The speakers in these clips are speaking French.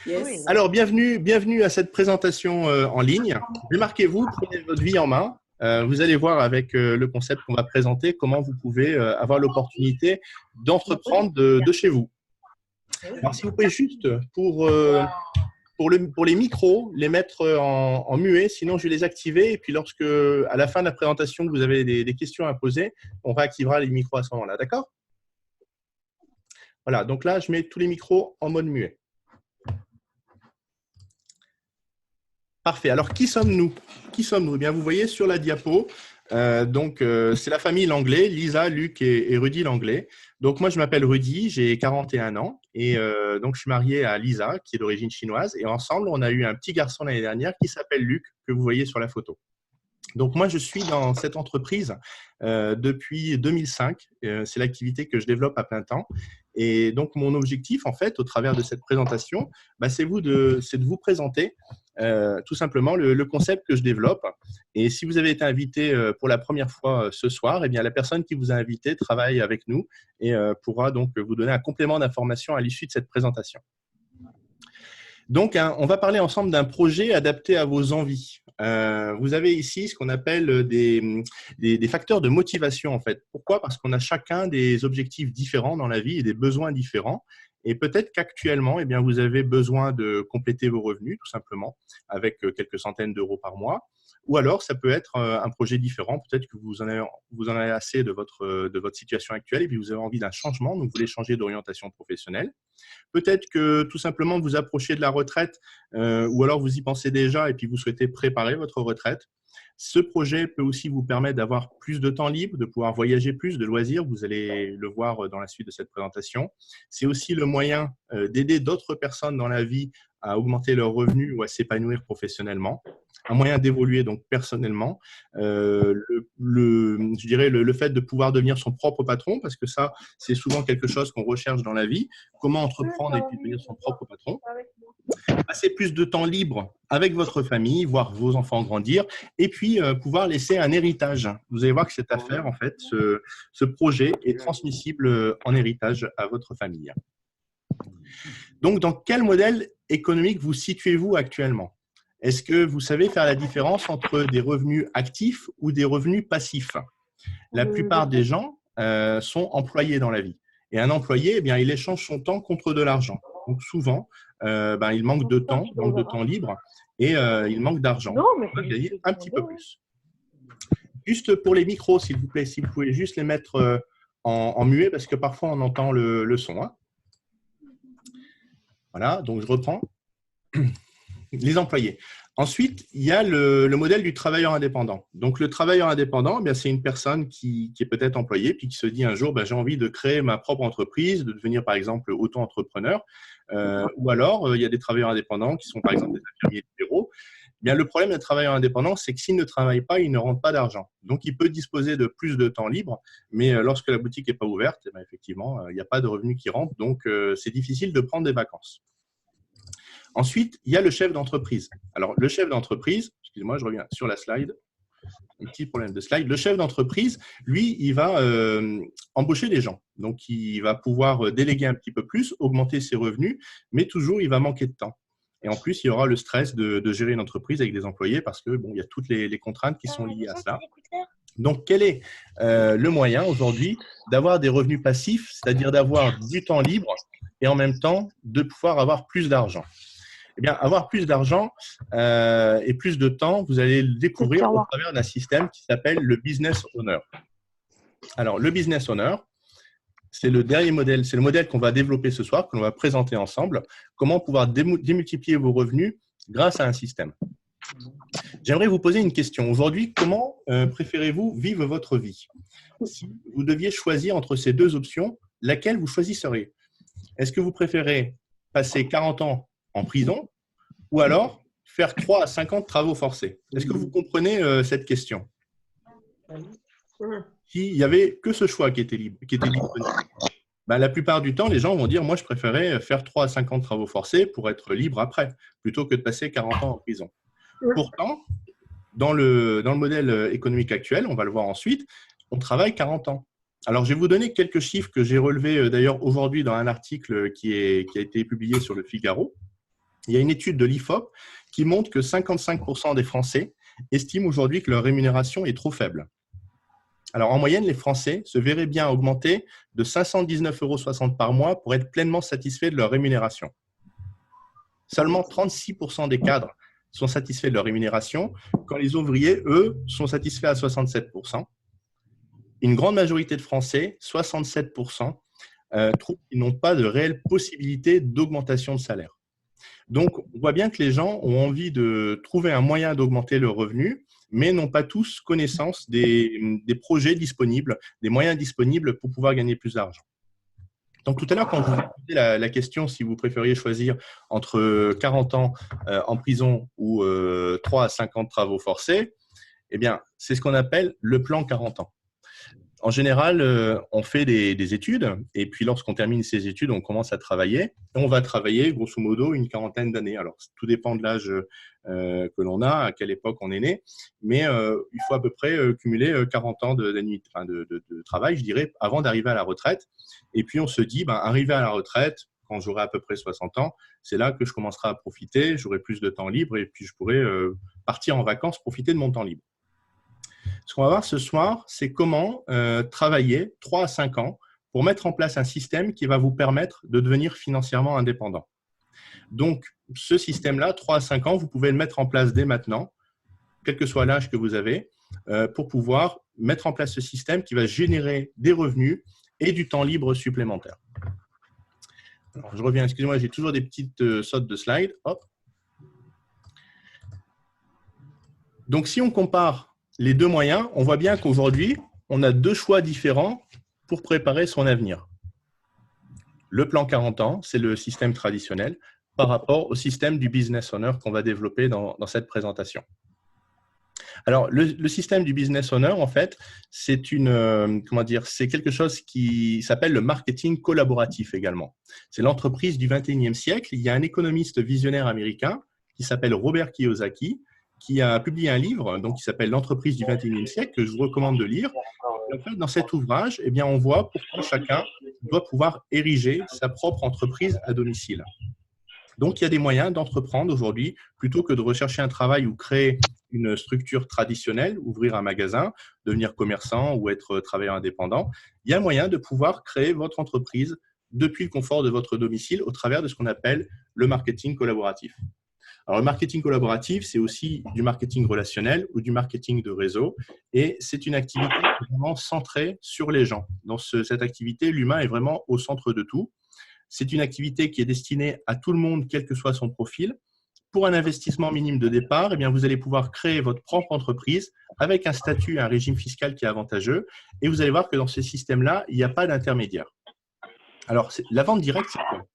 Yes. Alors, bienvenue à cette présentation en ligne. Démarquez-vous, prenez votre vie en main. Vous allez voir avec le concept qu'on va présenter comment vous pouvez avoir l'opportunité d'entreprendre de chez vous. Alors, si vous pouvez juste, pour les micros, les mettre en muet, sinon je vais les activer. Et puis, à la fin de la présentation, vous avez des questions à poser, on réactivera les micros à ce moment-là. D'accord? Voilà, donc là, je mets tous les micros en mode muet. Parfait. Alors, qui sommes-nous? Eh bien, vous voyez sur la diapo, c'est la famille Langlais, Lisa, Luc et Rudy Langlais. Donc, moi, je m'appelle Rudy, j'ai 41 ans et donc, je suis marié à Lisa, qui est d'origine chinoise. Et ensemble, on a eu un petit garçon l'année dernière qui s'appelle Luc, que vous voyez sur la photo. Donc, moi, je suis dans cette entreprise depuis 2005. C'est l'activité que je développe à plein temps. Et donc, mon objectif, en fait, au travers de cette présentation, c'est de vous présenter tout simplement le concept que je développe. Et si vous avez été invité pour la première fois ce soir, eh bien, la personne qui vous a invité travaille avec nous et pourra donc vous donner un complément d'information à l'issue de cette présentation. Donc, on va parler ensemble d'un projet adapté à vos envies. Vous avez ici ce qu'on appelle des facteurs de motivation, en fait. Pourquoi? Parce qu'on a chacun des objectifs différents dans la vie et des besoins différents. Et peut-être qu'actuellement, eh bien, vous avez besoin de compléter vos revenus, tout simplement, avec quelques centaines d'euros par mois. Ou alors, ça peut être un projet différent. Peut-être que vous en avez assez de votre situation actuelle et puis vous avez envie d'un changement, donc vous voulez changer d'orientation professionnelle. Peut-être que tout simplement vous approchez de la retraite ou alors vous y pensez déjà et puis vous souhaitez préparer votre retraite. Ce projet peut aussi vous permettre d'avoir plus de temps libre, de pouvoir voyager plus, de loisirs. Vous allez le voir dans la suite de cette présentation. C'est aussi le moyen d'aider d'autres personnes dans la vie à augmenter leurs revenus ou à s'épanouir professionnellement. Un moyen d'évoluer donc personnellement. Je dirais le fait de pouvoir devenir son propre patron, parce que ça, c'est souvent quelque chose qu'on recherche dans la vie. Comment entreprendre et puis devenir son propre patron. Passer plus de temps libre avec votre famille, voir vos enfants grandir, et puis pouvoir laisser un héritage. Vous allez voir que cette affaire, en fait, ce projet est transmissible en héritage à votre famille. Donc, dans quel modèle économique vous situez-vous actuellement? Est-ce que vous savez faire la différence entre des revenus actifs ou des revenus passifs? La plupart des gens sont employés dans la vie. Et un employé, eh bien, il échange son temps contre de l'argent. Donc, souvent, il manque de temps libre et il manque d'argent. On va gagner un petit peu plus. Juste pour les micros, s'il vous plaît, si vous pouvez juste les mettre en muet, parce que parfois, on entend le son. Hein. Voilà, donc je reprends. Les employés. Ensuite, il y a le modèle du travailleur indépendant. Donc, le travailleur indépendant, c'est une personne qui est peut-être employée puis qui se dit un jour, j'ai envie de créer ma propre entreprise, de devenir par exemple auto-entrepreneur. Ou alors, il y a des travailleurs indépendants qui sont par exemple des infirmiers libéraux. Le problème d'un travailleur indépendant, c'est que s'il ne travaille pas, il ne rentre pas d'argent. Donc, il peut disposer de plus de temps libre, mais lorsque la boutique n'est pas ouverte, effectivement, il n'y a pas de revenus qui rentrent. Donc, c'est difficile de prendre des vacances. Ensuite, il y a le chef d'entreprise. Alors, le chef d'entreprise, excusez-moi, je reviens sur la slide. Un petit problème de slide. Le chef d'entreprise, lui, il va embaucher des gens. Donc, il va pouvoir déléguer un petit peu plus, augmenter ses revenus, mais toujours, il va manquer de temps. Et en plus, il y aura le stress de gérer une entreprise avec des employés parce que il y a toutes les contraintes qui sont liées à cela. Donc, quel est le moyen aujourd'hui d'avoir des revenus passifs, c'est-à-dire d'avoir du temps libre et en même temps de pouvoir avoir plus d'argent? Eh bien, avoir plus d'argent et plus de temps, vous allez le découvrir au travers d'un système qui s'appelle le Business Owner. Alors, le Business Owner, c'est le dernier modèle, c'est le modèle qu'on va développer ce soir, que l'on va présenter ensemble. Comment pouvoir démultiplier vos revenus grâce à un système. J'aimerais vous poser une question. Aujourd'hui, comment préférez-vous vivre votre vie? Si vous deviez choisir entre ces deux options, laquelle vous choisisseriez? Est-ce que vous préférez passer 40 ans en prison ou alors faire 3 à 5 ans de travaux forcés? Est-ce que vous comprenez cette question? S'il n'y avait que ce choix qui était disponible, la plupart du temps, les gens vont dire « moi, je préférais faire 3 à 5 ans de travaux forcés pour être libre après, plutôt que de passer 40 ans en prison ». Pourtant, dans le modèle économique actuel, on va le voir ensuite, on travaille 40 ans. Alors, je vais vous donner quelques chiffres que j'ai relevés d'ailleurs aujourd'hui dans un article qui a été publié sur Le Figaro. Il y a une étude de l'IFOP qui montre que 55% des Français estiment aujourd'hui que leur rémunération est trop faible. Alors, en moyenne, les Français se verraient bien augmenter de 519,60 € par mois pour être pleinement satisfaits de leur rémunération. Seulement 36% des cadres sont satisfaits de leur rémunération, quand les ouvriers, eux, sont satisfaits à 67%. Une grande majorité de Français, 67%, trouvent qu'ils n'ont pas de réelle possibilité d'augmentation de salaire. Donc, on voit bien que les gens ont envie de trouver un moyen d'augmenter leur revenu, mais n'ont pas tous connaissance des projets disponibles, des moyens disponibles pour pouvoir gagner plus d'argent. Donc, tout à l'heure, quand je vous ai posé la question si vous préfériez choisir entre 40 ans en prison ou 3 à 5 ans de travaux forcés, eh bien, c'est ce qu'on appelle le plan 40 ans. En général, on fait des études et puis lorsqu'on termine ces études, on commence à travailler. Et on va travailler grosso modo une quarantaine d'années. Alors, tout dépend de l'âge que l'on a, à quelle époque on est né, mais il faut à peu près cumuler 40 ans de travail, je dirais, avant d'arriver à la retraite. Et puis, on se dit, arriver à la retraite, quand j'aurai à peu près 60 ans, c'est là que je commencerai à profiter, j'aurai plus de temps libre et puis je pourrai partir en vacances, profiter de mon temps libre. Ce qu'on va voir ce soir, c'est comment travailler 3 à 5 ans pour mettre en place un système qui va vous permettre de devenir financièrement indépendant. Donc, ce système-là, 3 à 5 ans, vous pouvez le mettre en place dès maintenant, quel que soit l'âge que vous avez, pour pouvoir mettre en place ce système qui va générer des revenus et du temps libre supplémentaire. Alors, je reviens, excusez-moi, j'ai toujours des petites sautes de slides. Hop. Donc, si on compare les deux moyens, on voit bien qu'aujourd'hui, on a deux choix différents pour préparer son avenir. Le plan 40 ans, c'est le système traditionnel par rapport au système du business owner qu'on va développer dans cette présentation. Alors, le système du business owner, en fait, c'est quelque chose qui s'appelle le marketing collaboratif également. C'est l'entreprise du 21e siècle. Il y a un économiste visionnaire américain qui s'appelle Robert Kiyosaki, qui a publié un livre qui s'appelle L'entreprise du 21e siècle, que je vous recommande de lire. En fait, dans cet ouvrage, on voit pourquoi chacun doit pouvoir ériger sa propre entreprise à domicile. Donc, il y a des moyens d'entreprendre aujourd'hui, plutôt que de rechercher un travail ou créer une structure traditionnelle, ouvrir un magasin, devenir commerçant ou être travailleur indépendant. Il y a moyen de pouvoir créer votre entreprise depuis le confort de votre domicile au travers de ce qu'on appelle le marketing collaboratif. Alors, le marketing collaboratif, c'est aussi du marketing relationnel ou du marketing de réseau. Et c'est une activité vraiment centrée sur les gens. Dans cette activité, l'humain est vraiment au centre de tout. C'est une activité qui est destinée à tout le monde, quel que soit son profil. Pour un investissement minime de départ, vous allez pouvoir créer votre propre entreprise avec un statut et un régime fiscal qui est avantageux. Et vous allez voir que dans ce système-là, il n'y a pas d'intermédiaire. Alors, la vente directe, c'est quoi ?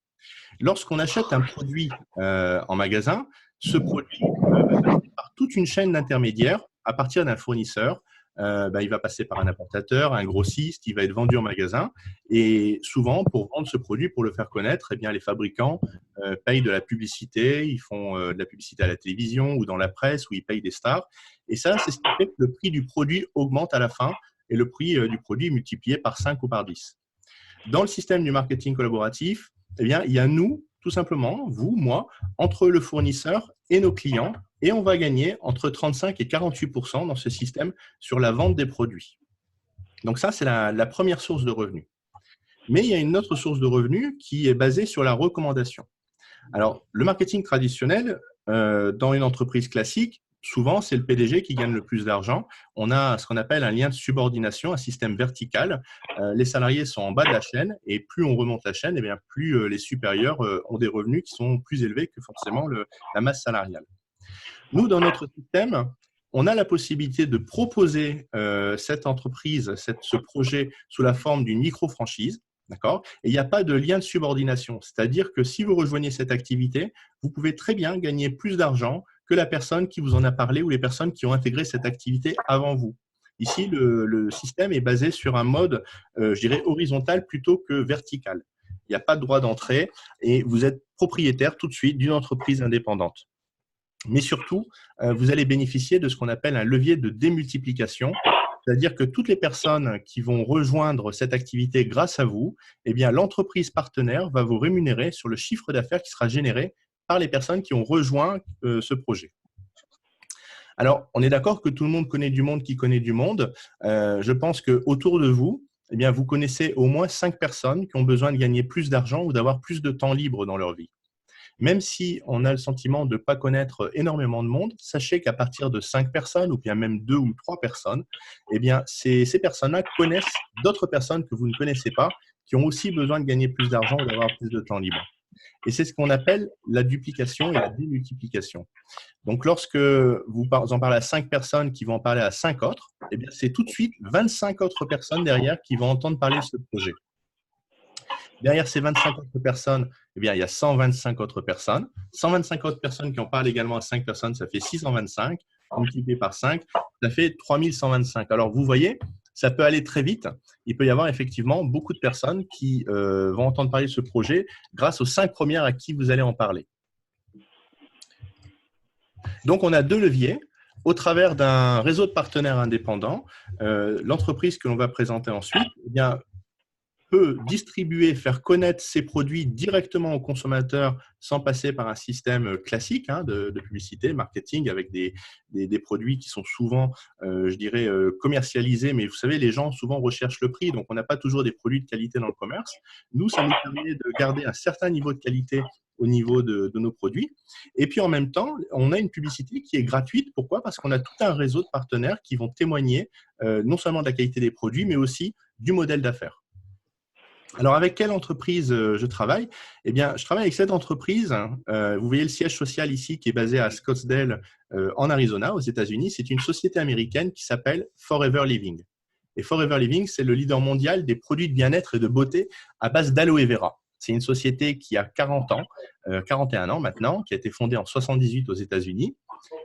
Lorsqu'on achète un produit en magasin, ce produit va passer par toute une chaîne d'intermédiaires à partir d'un fournisseur. Il va passer par un importateur, un grossiste, il va être vendu en magasin. Et souvent, pour vendre ce produit, pour le faire connaître, les fabricants payent de la publicité, ils font de la publicité à la télévision ou dans la presse, où ils payent des stars. Et ça, c'est ce qui fait que le prix du produit augmente à la fin et le prix du produit est multiplié par 5 ou par 10. Dans le système du marketing collaboratif, il y a nous, tout simplement, vous, moi, entre le fournisseur et nos clients, et on va gagner entre 35 et 48% dans ce système sur la vente des produits. Donc ça, c'est la première source de revenus. Mais il y a une autre source de revenus qui est basée sur la recommandation. Alors, le marketing traditionnel, dans une entreprise classique, souvent, c'est le PDG qui gagne le plus d'argent. On a ce qu'on appelle un lien de subordination, un système vertical. Les salariés sont en bas de la chaîne et plus on remonte la chaîne, plus les supérieurs ont des revenus qui sont plus élevés que forcément la masse salariale. Nous, dans notre système, on a la possibilité de proposer cette entreprise, ce projet sous la forme d'une micro-franchise. D'accord ? Et il n'y a pas de lien de subordination. C'est-à-dire que si vous rejoignez cette activité, vous pouvez très bien gagner plus d'argent que la personne qui vous en a parlé ou les personnes qui ont intégré cette activité avant vous. Ici, le système est basé sur un mode, je dirais, horizontal plutôt que vertical. Il n'y a pas de droit d'entrée et vous êtes propriétaire tout de suite d'une entreprise indépendante. Mais surtout, vous allez bénéficier de ce qu'on appelle un levier de démultiplication. C'est-à-dire que toutes les personnes qui vont rejoindre cette activité grâce à vous, l'entreprise partenaire va vous rémunérer sur le chiffre d'affaires qui sera généré par les personnes qui ont rejoint ce projet. Alors, on est d'accord que tout le monde connaît du monde qui connaît du monde. Je pense qu'autour de vous, eh bien, vous connaissez au moins 5 personnes qui ont besoin de gagner plus d'argent ou d'avoir plus de temps libre dans leur vie. Même si on a le sentiment de ne pas connaître énormément de monde, sachez qu'à partir de 5 personnes ou bien même 2 ou 3 personnes, eh bien, ces personnes-là connaissent d'autres personnes que vous ne connaissez pas qui ont aussi besoin de gagner plus d'argent ou d'avoir plus de temps libre. Et c'est ce qu'on appelle la duplication et la démultiplication. Donc, lorsque vous en parlez à 5 personnes qui vont en parler à 5 autres, eh bien, c'est tout de suite 25 autres personnes derrière qui vont entendre parler de ce projet. Derrière ces 25 autres personnes, eh bien, il y a 125 autres personnes. 125 autres personnes qui en parlent également à 5 personnes, ça fait 625. Multiplié par 5, ça fait 3125. Alors, vous voyez, ça peut aller très vite. Il peut y avoir effectivement beaucoup de personnes qui vont entendre parler de ce projet grâce aux 5 premières à qui vous allez en parler. Donc, on a 2 leviers. Au travers d'un réseau de partenaires indépendants, l'entreprise que l'on va présenter ensuite, eh bien, peut distribuer, faire connaître ses produits directement aux consommateurs sans passer par un système classique de publicité, marketing, avec des produits qui sont souvent, je dirais, commercialisés. Mais vous savez, les gens souvent recherchent le prix, donc on n'a pas toujours des produits de qualité dans le commerce. Nous, ça nous permet de garder un certain niveau de qualité au niveau de nos produits. Et puis, en même temps, on a une publicité qui est gratuite. Pourquoi? Parce qu'on a tout un réseau de partenaires qui vont témoigner non seulement de la qualité des produits, mais aussi du modèle d'affaires. Alors, avec quelle entreprise je travaille? Eh bien, je travaille avec cette entreprise. Vous voyez le siège social ici qui est basé à Scottsdale, en Arizona, aux États-Unis. C'est une société américaine qui s'appelle Forever Living. Et Forever Living, c'est le leader mondial des produits de bien-être et de beauté à base d'aloe vera. C'est une société qui a 41 ans maintenant, qui a été fondée en 78 aux États-Unis.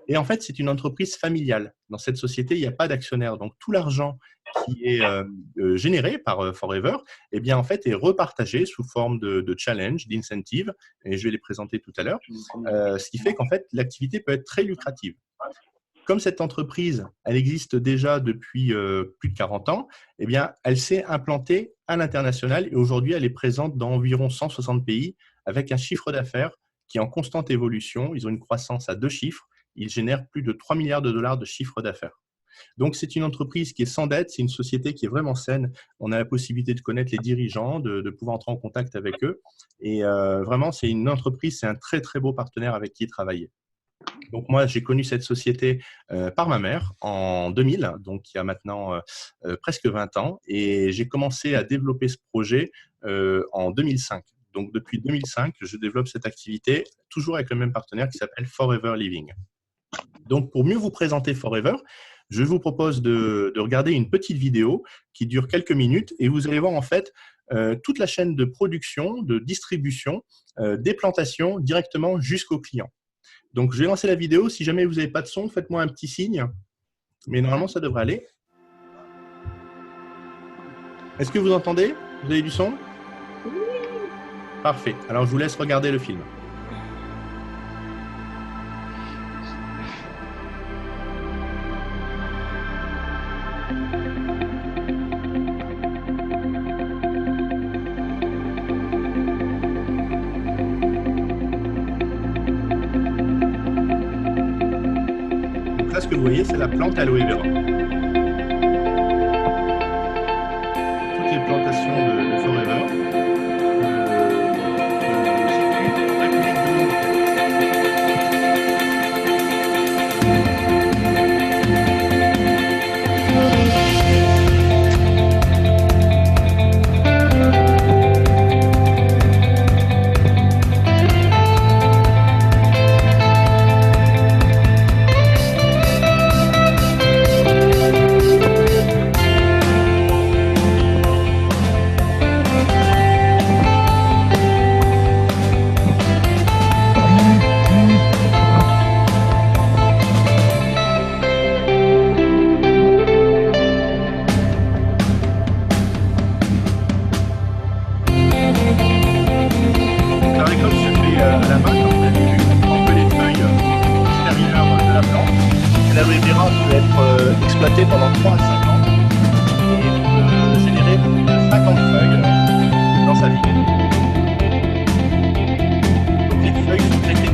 Et en fait, c'est une entreprise familiale. Dans cette société, il n'y a pas d'actionnaire. Donc, tout l'argent qui est généré par Forever, eh bien, en fait, est repartagé sous forme de challenge, d'incentive, et je vais les présenter tout à l'heure, ce qui fait qu'en fait, l'activité peut être très lucrative. Comme cette entreprise, elle existe déjà depuis plus de 40 ans, eh bien, elle s'est implantée à l'international et aujourd'hui, elle est présente dans environ 160 pays avec un chiffre d'affaires qui est en constante évolution. Ils ont une croissance à 2 chiffres. Ils génèrent plus de 3 milliards de dollars de chiffre d'affaires. Donc, c'est une entreprise qui est sans dette, c'est une société qui est vraiment saine. On a la possibilité de connaître les dirigeants, de pouvoir entrer en contact avec eux. Et vraiment, c'est une entreprise, c'est un très, très beau partenaire avec qui travailler. Donc, moi, j'ai connu cette société par ma mère en 2000, donc il y a maintenant presque 20 ans. Et j'ai commencé à développer ce projet en 2005. Donc, depuis 2005, je développe cette activité, toujours avec le même partenaire qui s'appelle Forever Living. Donc, pour mieux vous présenter Forever, je vous propose de regarder une petite vidéo qui dure quelques minutes et vous allez voir en fait toute la chaîne de production, de distribution, des plantations directement jusqu'au client. Donc, je vais lancer la vidéo. Si jamais vous n'avez pas de son, faites-moi un petit signe. Mais normalement, ça devrait aller. Est-ce que vous entendez? Vous avez du son? Oui. Parfait. Alors, je vous laisse regarder le film. Donc là, ce que vous voyez, c'est la plante aloe vera. Toutes les plantations de Forever. L'aloe vera peut être exploité pendant 3 à 5 ans et peut générer plus de 50 feuilles dans sa vie. Donc les feuilles sont traitées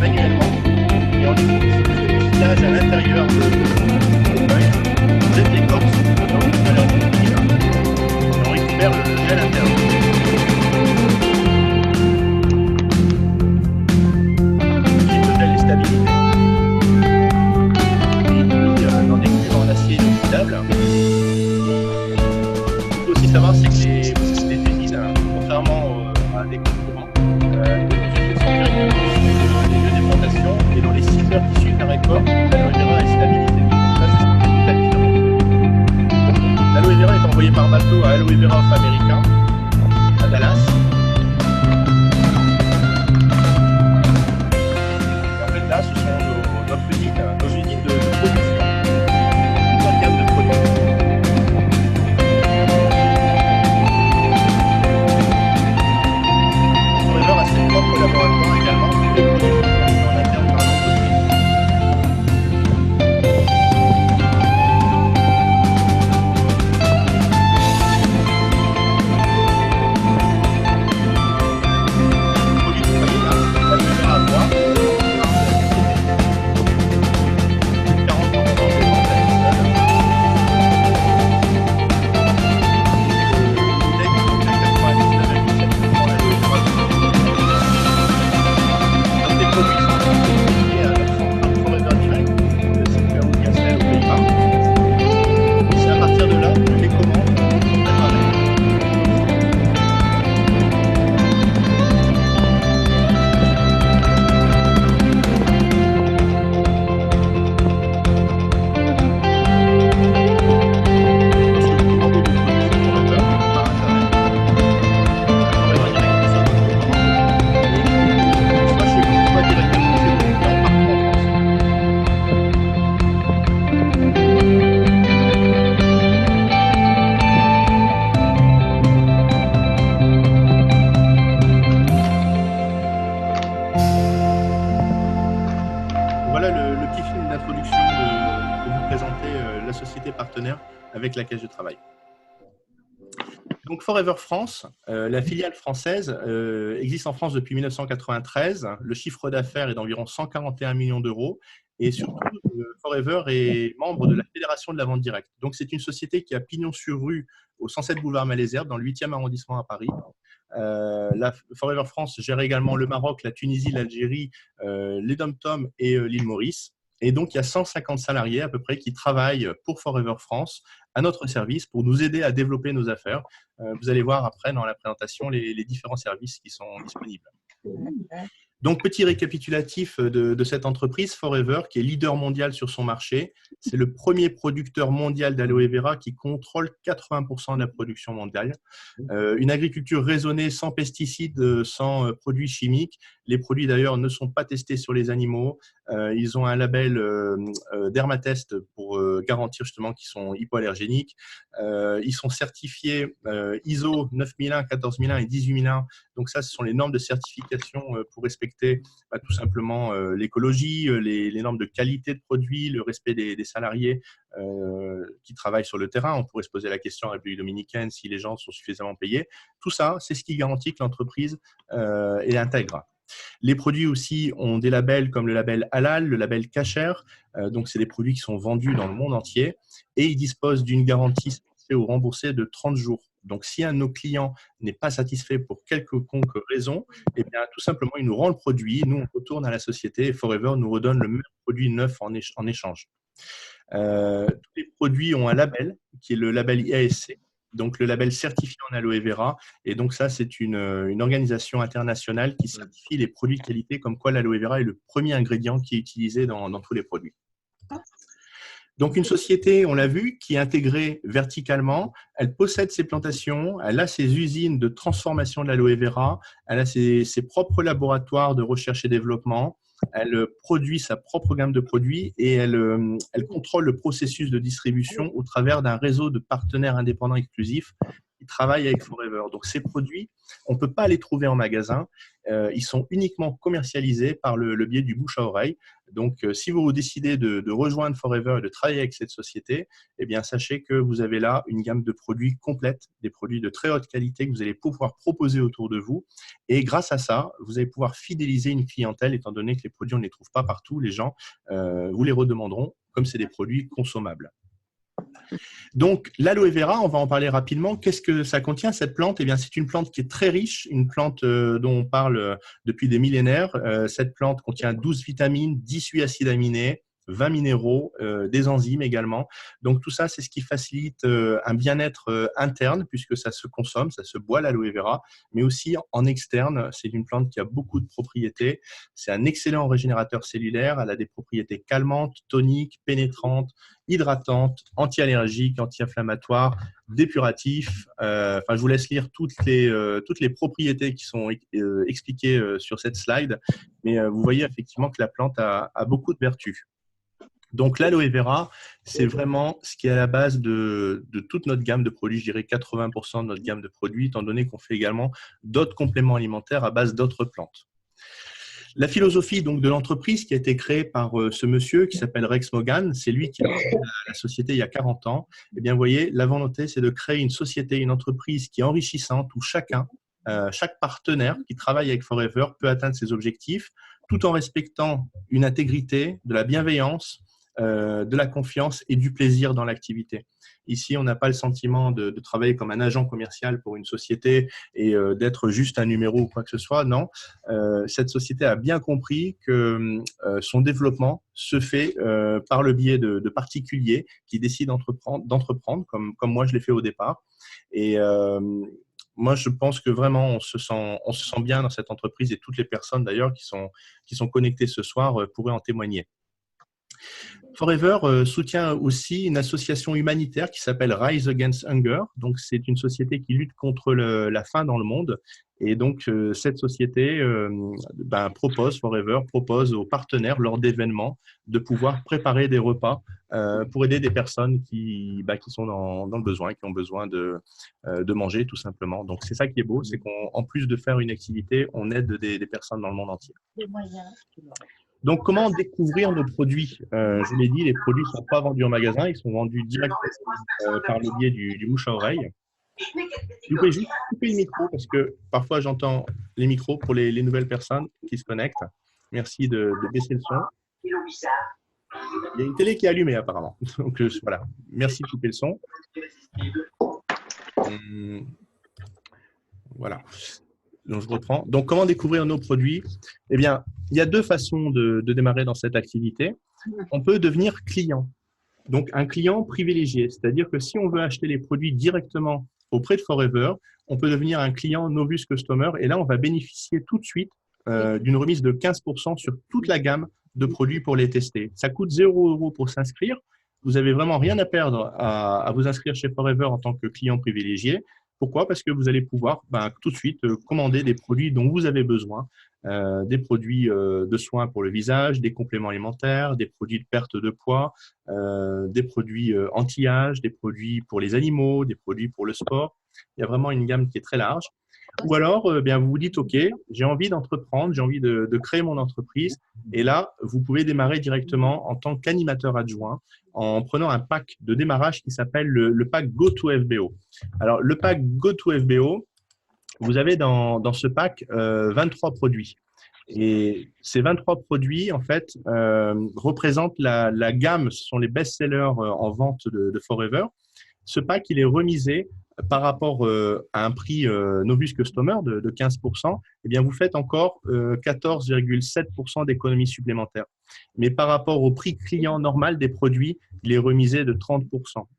la société partenaire avec laquelle je travaille. Donc Forever France, la filiale française, existe en France depuis 1993. Le chiffre d'affaires est d'environ 141 millions d'euros. Et surtout, Forever est membre de la Fédération de la vente directe. Donc, c'est une société qui a pignon sur rue au 107 boulevard Malesherbes, dans le 8e arrondissement à Paris. La Forever France gère également le Maroc, la Tunisie, l'Algérie, les Dom-Tom et l'île Maurice. Et donc, il y a 150 salariés à peu près qui travaillent pour Forever France à notre service pour nous aider à développer nos affaires. Vous allez voir après dans la présentation les différents services qui sont disponibles. Donc, petit récapitulatif de cette entreprise, Forever, qui est leader mondial sur son marché. C'est le premier producteur mondial d'aloe vera qui contrôle 80% de la production mondiale. Une agriculture raisonnée, sans pesticides, sans produits chimiques. Les produits, d'ailleurs, ne sont pas testés sur les animaux. Ils ont un label Dermatest pour garantir justement qu'ils sont hypoallergéniques. Ils sont certifiés ISO 9001, 14001 et 18001. Donc ça, ce sont les normes de certification pour respecter tout simplement l'écologie, les normes de qualité de produits, le respect des salariés qui travaillent sur le terrain. On pourrait se poser la question en République dominicaine si les gens sont suffisamment payés. Tout ça, c'est ce qui garantit que l'entreprise est intègre. Les produits aussi ont des labels comme le label Halal, le label Kasher. Donc, c'est des produits qui sont vendus dans le monde entier et ils disposent d'une garantie satisfait ou remboursée de 30 jours. Donc, si un de nos clients n'est pas satisfait pour quelconque raison, eh bien, tout simplement, il nous rend le produit. Nous, on retourne à la société et Forever nous redonne le même produit neuf en échange. Tous les produits ont un label qui est le label IASC, donc le label certifié en aloe vera. Et donc ça, c'est une organisation internationale qui certifie les produits de qualité, comme quoi l'aloe vera est le premier ingrédient qui est utilisé dans tous les produits. Donc une société, on l'a vu, qui est intégrée verticalement, elle possède ses plantations, elle a ses usines de transformation de l'aloe vera, elle a ses propres laboratoires de recherche et développement, elle produit sa propre gamme de produits et elle contrôle le processus de distribution au travers d'un réseau de partenaires indépendants exclusifs qui travaillent avec Forever. Donc ces produits, on ne peut pas les trouver en magasin, ils sont uniquement commercialisés par le biais du bouche à oreille. Donc, si vous décidez de rejoindre Forever et de travailler avec cette société, eh bien, sachez que vous avez là une gamme de produits complète, des produits de très haute qualité que vous allez pouvoir proposer autour de vous. Et grâce à ça, vous allez pouvoir fidéliser une clientèle, étant donné que les produits, on ne les trouve pas partout. Les gens vous les redemanderont, comme c'est des produits consommables. Donc, l'aloe vera, on va en parler rapidement. Qu'est-ce que ça contient, cette plante? Eh bien, c'est une plante qui est très riche, une plante dont on parle depuis des millénaires. Cette plante contient 12 vitamines, 18 acides aminés, 20 minéraux, des enzymes également. Donc, tout ça, c'est ce qui facilite un bien-être interne, puisque ça se consomme, ça se boit l'aloe vera, mais aussi en externe. C'est une plante qui a beaucoup de propriétés. C'est un excellent régénérateur cellulaire. Elle a des propriétés calmantes, toniques, pénétrantes, hydratantes, anti-allergiques, anti-inflammatoires, dépuratifs. Je vous laisse lire toutes les propriétés qui sont expliquées sur cette slide. Mais vous voyez effectivement que la plante a beaucoup de vertus. Donc, l'aloe vera, c'est vraiment ce qui est à la base de toute notre gamme de produits, je dirais 80% de notre gamme de produits, étant donné qu'on fait également d'autres compléments alimentaires à base d'autres plantes. La philosophie donc de l'entreprise qui a été créée par ce monsieur qui s'appelle Rex Mogan, c'est lui qui a créé la société il y a 40 ans. Eh bien, vous voyez, la volonté, c'est de créer une société, une entreprise qui est enrichissante où chaque partenaire qui travaille avec Forever peut atteindre ses objectifs tout en respectant une intégrité, de la bienveillance, de la confiance et du plaisir dans l'activité. Ici, on n'a pas le sentiment de travailler comme un agent commercial pour une société et d'être juste un numéro ou quoi que ce soit. Non, cette société a bien compris que son développement se fait par le biais de particuliers qui décident d'entreprendre, comme moi je l'ai fait au départ. Et moi, je pense que vraiment, on se sent bien dans cette entreprise et toutes les personnes d'ailleurs qui sont connectées ce soir pourraient en témoigner. Forever soutient aussi une association humanitaire qui s'appelle Rise Against Hunger. Donc, c'est une société qui lutte contre la faim dans le monde. Et donc, cette société Forever propose aux partenaires, lors d'événements, de pouvoir préparer des repas pour aider des personnes qui sont dans le besoin, qui ont besoin de manger, tout simplement. Donc, c'est ça qui est beau, c'est qu'en plus de faire une activité, on aide des personnes dans le monde entier. Donc, comment découvrir nos produits? Je vous l'ai dit, les produits ne sont pas vendus en magasin, ils sont vendus directement par le biais du bouche à oreille. Vous pouvez juste couper le micro parce que parfois j'entends les micros pour les nouvelles personnes qui se connectent. Merci de baisser le son. Il y a une télé qui est allumée apparemment. Donc voilà, merci de couper le son. Voilà. Donc je reprends. Donc comment découvrir nos produits? Eh bien, il y a deux façons de démarrer dans cette activité. On peut devenir client. Donc un client privilégié, c'est-à-dire que si on veut acheter les produits directement auprès de Forever, on peut devenir un client Novus Customer et là, on va bénéficier tout de suite d'une remise de 15% sur toute la gamme de produits pour les tester. Ça coûte 0 € pour s'inscrire. Vous n'avez vraiment rien à perdre à vous inscrire chez Forever en tant que client privilégié. Pourquoi? Parce que vous allez pouvoir tout de suite commander des produits dont vous avez besoin, des produits de soins pour le visage, des compléments alimentaires, des produits de perte de poids, des produits anti-âge, des produits pour les animaux, des produits pour le sport. Il y a vraiment une gamme qui est très large. Ou alors, bien, vous vous dites, OK, j'ai envie d'entreprendre, j'ai envie de créer mon entreprise. Et là, vous pouvez démarrer directement en tant qu'animateur adjoint en prenant un pack de démarrage qui s'appelle le pack GoToFBO. Alors, le pack GoToFBO, vous avez dans ce pack 23 produits. Et ces 23 produits, en fait, représentent la gamme, ce sont les best-sellers en vente de Forever. Ce pack, il est remisé par rapport à un prix Novus Customer de 15%, eh bien, vous faites encore 14,7% d'économie supplémentaire. Mais par rapport au prix client normal des produits, il est remisé de 30%.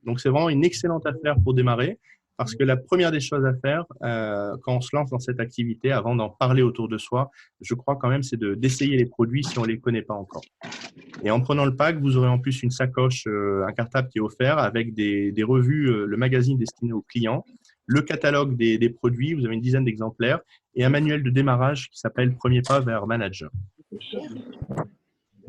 Donc, c'est vraiment une excellente affaire pour démarrer. Parce que la première des choses à faire quand on se lance dans cette activité, avant d'en parler autour de soi, je crois quand même, c'est d'essayer les produits si on ne les connaît pas encore. Et en prenant le pack, vous aurez en plus une sacoche, un cartable qui est offert avec des revues, le magazine destiné aux clients, le catalogue des produits, vous avez une dizaine d'exemplaires, et un manuel de démarrage qui s'appelle Premier pas vers manager.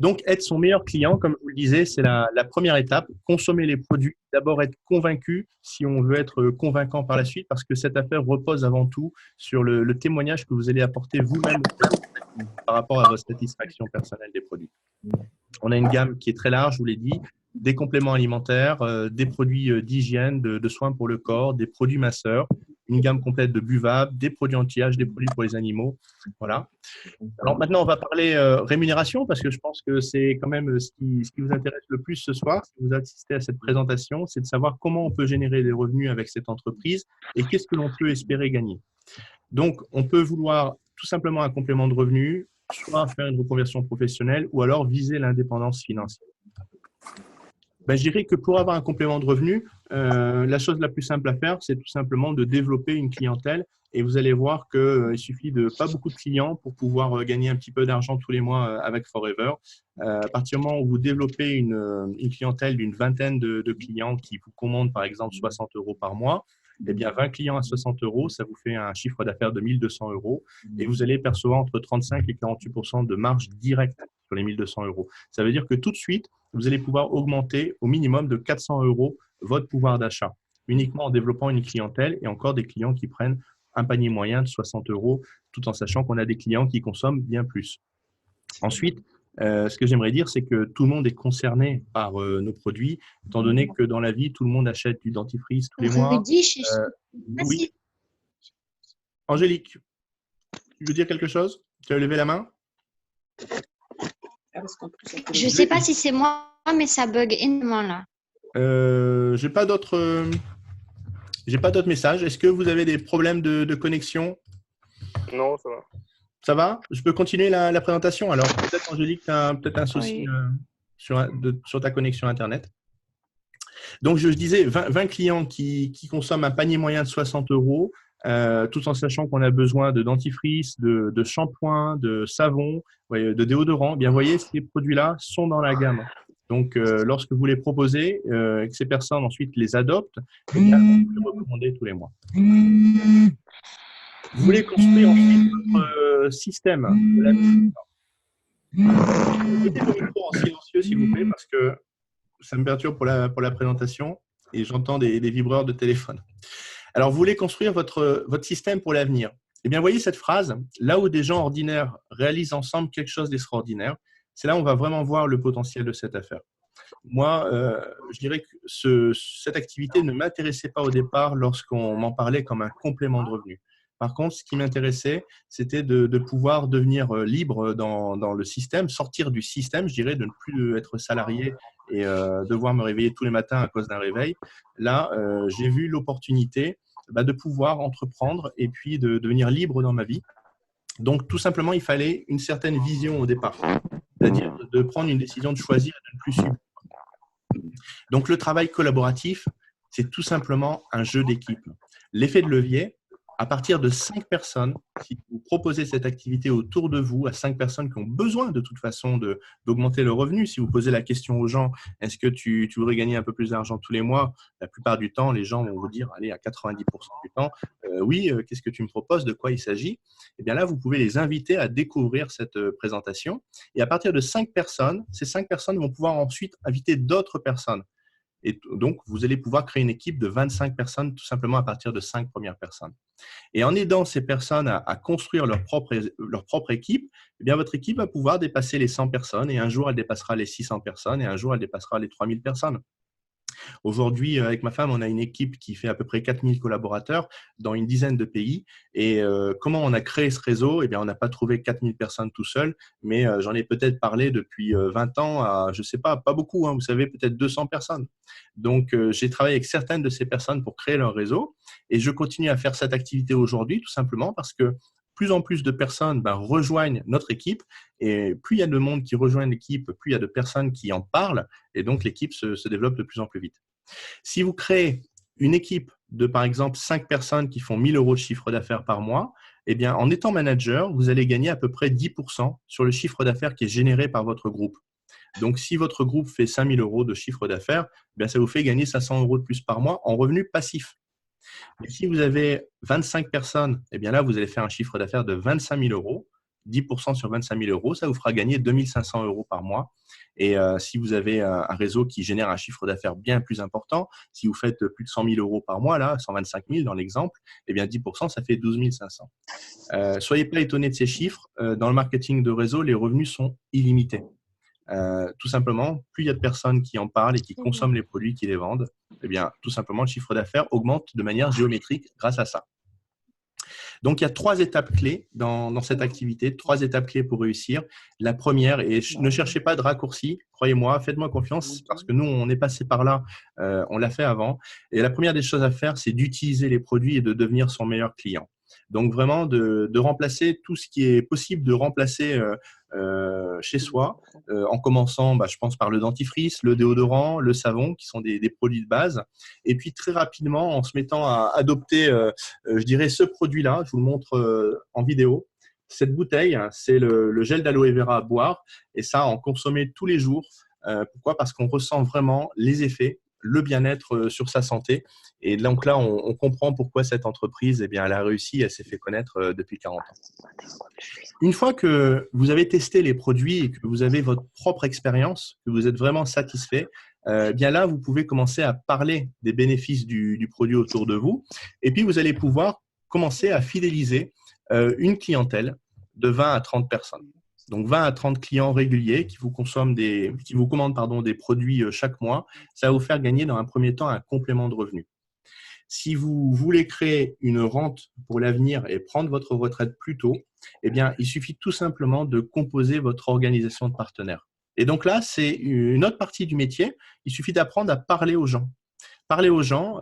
Donc, être son meilleur client, comme je vous le disais, c'est la première étape. Consommer les produits, d'abord être convaincu si on veut être convaincant par la suite, parce que cette affaire repose avant tout sur le témoignage que vous allez apporter vous-même par rapport à votre satisfaction personnelle des produits. On a une gamme qui est très large, je vous l'ai dit, des compléments alimentaires, des produits d'hygiène, de soins pour le corps, des produits masseurs, une gamme complète de buvables, des produits anti-âge, des produits pour les animaux. Voilà. Alors maintenant, on va parler rémunération parce que je pense que c'est quand même ce qui vous intéresse le plus ce soir, si vous assistez à cette présentation, c'est de savoir comment on peut générer des revenus avec cette entreprise et qu'est-ce que l'on peut espérer gagner. Donc, on peut vouloir tout simplement un complément de revenus, soit faire une reconversion professionnelle ou alors viser l'indépendance financière. Je dirais que pour avoir un complément de revenus, la chose la plus simple à faire, c'est tout simplement de développer une clientèle et vous allez voir qu'il suffit de pas beaucoup de clients pour pouvoir gagner un petit peu d'argent tous les mois avec Forever. À partir du moment où vous développez une clientèle d'une vingtaine de clients qui vous commandent par exemple 60 € par mois, eh bien 20 clients à 60 €, ça vous fait un chiffre d'affaires de 1 200 € et vous allez percevoir entre 35 et 48% de marge directe sur les 1 200 €. Ça veut dire que tout de suite, vous allez pouvoir augmenter au minimum de 400 € votre pouvoir d'achat, uniquement en développant une clientèle et encore des clients qui prennent un panier moyen de 60 €, tout en sachant qu'on a des clients qui consomment bien plus. Ensuite, ce que j'aimerais dire, c'est que tout le monde est concerné par nos produits, étant donné que dans la vie, tout le monde achète du dentifrice tous les mois. Oui. Angélique, tu veux dire quelque chose? Tu as levé la main? Je ne sais pas si c'est moi, mais ça bug énormément là. J'ai pas d'autres messages. Est-ce que vous avez des problèmes de connexion? Non, ça va. Ça va? Je peux continuer la présentation? Alors, peut-être Angélique, tu as peut-être un souci sur ta connexion Internet. Donc, je disais 20 clients qui consomment un panier moyen de 60 €, tout en sachant qu'on a besoin de dentifrice, de shampoing, de savon, de déodorant. Eh bien, vous voyez, ces produits-là sont dans la gamme. Donc, lorsque vous les proposez, que ces personnes ensuite les adoptent, eh bien, vous les recommandez tous les mois. Vous voulez construire ensuite votre système de la mettez le micro en silencieux, s'il vous plaît, parce que ça me perturbe pour la présentation et j'entends des vibreurs de téléphone. Alors, vous voulez construire votre système pour l'avenir. Eh bien, voyez cette phrase, là où des gens ordinaires réalisent ensemble quelque chose d'extraordinaire, c'est là où on va vraiment voir le potentiel de cette affaire. Moi, je dirais que cette activité ne m'intéressait pas au départ lorsqu'on m'en parlait comme un complément de revenu. Par contre, ce qui m'intéressait, c'était de pouvoir devenir libre dans le système, sortir du système, je dirais, de ne plus être salarié et devoir me réveiller tous les matins à cause d'un réveil. Là, j'ai vu l'opportunité de pouvoir entreprendre et puis de devenir libre dans ma vie. Donc, tout simplement, il fallait une certaine vision au départ, c'est-à-dire de prendre une décision de choisir et de ne plus subir. Donc, le travail collaboratif, c'est tout simplement un jeu d'équipe. L'effet de levier, à partir de 5 personnes, si vous proposez cette activité autour de vous, à 5 personnes qui ont besoin de toute façon d'augmenter le revenu, si vous posez la question aux gens, est-ce que tu voudrais gagner un peu plus d'argent tous les mois? La plupart du temps, les gens vont vous dire, allez, à 90% du temps, oui, qu'est-ce que tu me proposes? De quoi il s'agit? Eh bien là, vous pouvez les inviter à découvrir cette présentation. Et à partir de 5 personnes, ces 5 personnes vont pouvoir ensuite inviter d'autres personnes. Et donc, vous allez pouvoir créer une équipe de 25 personnes tout simplement à partir de 5 premières personnes. Et en aidant ces personnes à construire leur propre équipe, eh bien, votre équipe va pouvoir dépasser les 100 personnes et un jour, elle dépassera les 600 personnes et un jour, elle dépassera les 3000 personnes. Aujourd'hui, avec ma femme, on a une équipe qui fait à peu près 4000 collaborateurs dans une dizaine de pays. Et comment on a créé ce réseau? Eh bien, on n'a pas trouvé 4000 personnes tout seul, mais j'en ai peut-être parlé depuis 20 ans à, je ne sais pas beaucoup, hein, vous savez, peut-être 200 personnes. Donc, j'ai travaillé avec certaines de ces personnes pour créer leur réseau et je continue à faire cette activité aujourd'hui tout simplement parce que plus en plus de personnes rejoignent notre équipe et plus il y a de monde qui rejoint l'équipe, plus il y a de personnes qui en parlent et donc l'équipe se développe de plus en plus vite. Si vous créez une équipe de, par exemple, 5 personnes qui font 1000 euros de chiffre d'affaires par mois, eh bien, en étant manager, vous allez gagner à peu près 10% sur le chiffre d'affaires qui est généré par votre groupe. Donc, si votre groupe fait 5000 euros de chiffre d'affaires, eh bien, ça vous fait gagner 500 euros de plus par mois en revenu passif. Mais si vous avez 25 personnes, eh bien là, vous allez faire un chiffre d'affaires de 25 000 euros. 10% sur 25 000 euros, ça vous fera gagner 2500 euros par mois. Et si vous avez un réseau qui génère un chiffre d'affaires bien plus important, si vous faites plus de 100 000 euros par mois, là, 125 000 dans l'exemple, eh bien 10%, ça fait 12 500. Soyez pas étonnés de ces chiffres. Dans le marketing de réseau, les revenus sont illimités. Tout simplement, plus il y a de personnes qui en parlent et qui consomment les produits, qui les vendent, eh bien, tout simplement, le chiffre d'affaires augmente de manière géométrique grâce à ça. Donc, il y a 3 étapes clés dans cette activité, 3 étapes clés pour réussir. La première, et ne cherchez pas de raccourci, croyez-moi, faites-moi confiance, parce que nous, on est passé par là, on l'a fait avant. Et la première des choses à faire, c'est d'utiliser les produits et de devenir son meilleur client. Donc, vraiment, de remplacer tout ce qui est possible de remplacer chez soi, en commençant, je pense, par le dentifrice, le déodorant, le savon, qui sont des produits de base. Et puis, très rapidement, en se mettant à adopter, je dirais, ce produit-là, je vous le montre en vidéo. Cette bouteille, c'est le gel d'aloe vera à boire, et ça, en consommer tous les jours. Pourquoi? Parce qu'on ressent vraiment les effets, le bien-être sur sa santé. Et donc là, on comprend pourquoi cette entreprise, eh bien, elle a réussi, elle s'est fait connaître depuis 40 ans. Une fois que vous avez testé les produits et que vous avez votre propre expérience, que vous êtes vraiment satisfait, bien là, vous pouvez commencer à parler des bénéfices du produit autour de vous. Et puis, vous allez pouvoir commencer à fidéliser une clientèle de 20 à 30 personnes. Donc, 20 à 30 clients réguliers qui vous commandent des produits chaque mois. Ça va vous faire gagner dans un premier temps un complément de revenu. Si vous voulez créer une rente pour l'avenir et prendre votre retraite plus tôt, eh bien, il suffit tout simplement de composer votre organisation de partenaires. Et donc là, c'est une autre partie du métier. Il suffit d'apprendre à parler aux gens. Parler aux gens,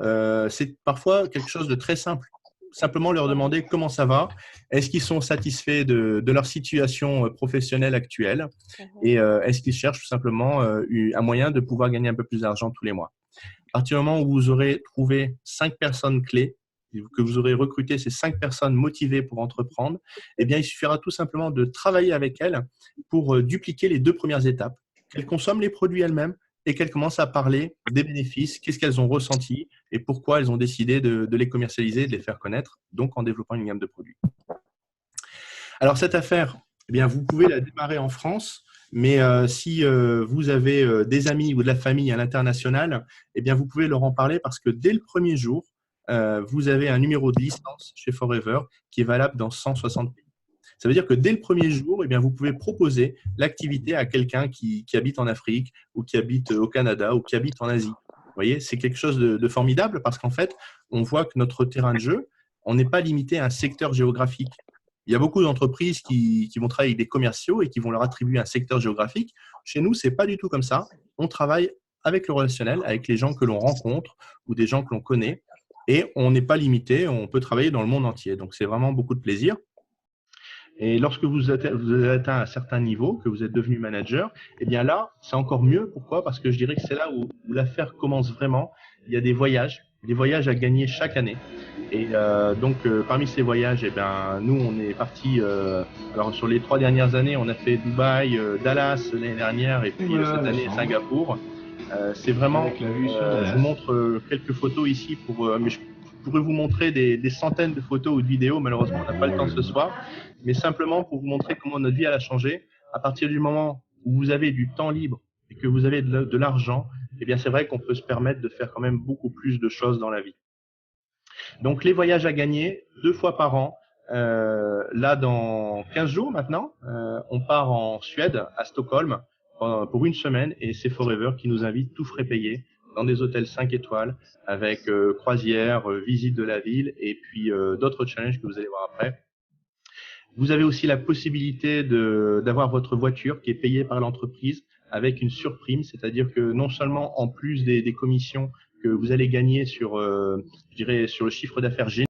c'est parfois quelque chose de très simple. Simplement leur demander comment ça va, est-ce qu'ils sont satisfaits de leur situation professionnelle actuelle et est-ce qu'ils cherchent tout simplement un moyen de pouvoir gagner un peu plus d'argent tous les mois. À partir du moment où vous aurez trouvé 5 personnes clés, que vous aurez recruté ces 5 personnes motivées pour entreprendre, eh bien, il suffira tout simplement de travailler avec elles pour dupliquer les 2 premières étapes. Qu'elles consomment les produits elles-mêmes et qu'elles commencent à parler des bénéfices, qu'est-ce qu'elles ont ressenti et pourquoi elles ont décidé de les commercialiser, de les faire connaître, donc en développant une gamme de produits. Alors, cette affaire, eh bien, vous pouvez la démarrer en France. Mais si vous avez des amis ou de la famille à l'international, eh bien, vous pouvez leur en parler parce que dès le premier jour, vous avez un numéro de licence chez Forever qui est valable dans 160 pays. Ça veut dire que dès le premier jour, eh bien, vous pouvez proposer l'activité à quelqu'un qui habite en Afrique ou qui habite au Canada ou qui habite en Asie. Vous voyez, c'est quelque chose de formidable parce qu'en fait, on voit que notre terrain de jeu, on n'est pas limité à un secteur géographique. Il y a beaucoup d'entreprises qui vont travailler avec des commerciaux et qui vont leur attribuer un secteur géographique. Chez nous, ce n'est pas du tout comme ça. On travaille avec le relationnel, avec les gens que l'on rencontre ou des gens que l'on connaît. Et on n'est pas limité, on peut travailler dans le monde entier. Donc, c'est vraiment beaucoup de plaisir. Et lorsque vous avez atteint un certain niveau, que vous êtes devenu manager, eh bien là, c'est encore mieux. Pourquoi? Parce que je dirais que c'est là où l'affaire commence vraiment. Il y a des voyages à gagner chaque année. Et parmi ces voyages, eh bien, nous, on est parti. Alors, sur les 3 dernières années, on a fait Dubaï, Dallas l'année dernière, et puis cette année Singapour. C'est vraiment. Je vous montre quelques photos ici mais je pourrais vous montrer des centaines de photos ou de vidéos. Malheureusement, on n'a pas le temps ce soir, mais simplement pour vous montrer comment notre vie elle a changé. À partir du moment où vous avez du temps libre et que vous avez de l'argent, eh bien, c'est vrai qu'on peut se permettre de faire quand même beaucoup plus de choses dans la vie. Donc, les voyages à gagner 2 fois par an. Là, dans 15 jours maintenant, on part en Suède, à Stockholm, pour 1 semaine, et c'est Forever qui nous invite, tout frais payé, dans des hôtels 5 étoiles, avec croisière, visite de la ville, et puis d'autres challenges que vous allez voir après. Vous avez aussi la possibilité d'avoir votre voiture qui est payée par l'entreprise avec une surprime, c'est-à-dire que non seulement en plus des commissions que vous allez gagner sur le chiffre d'affaires général,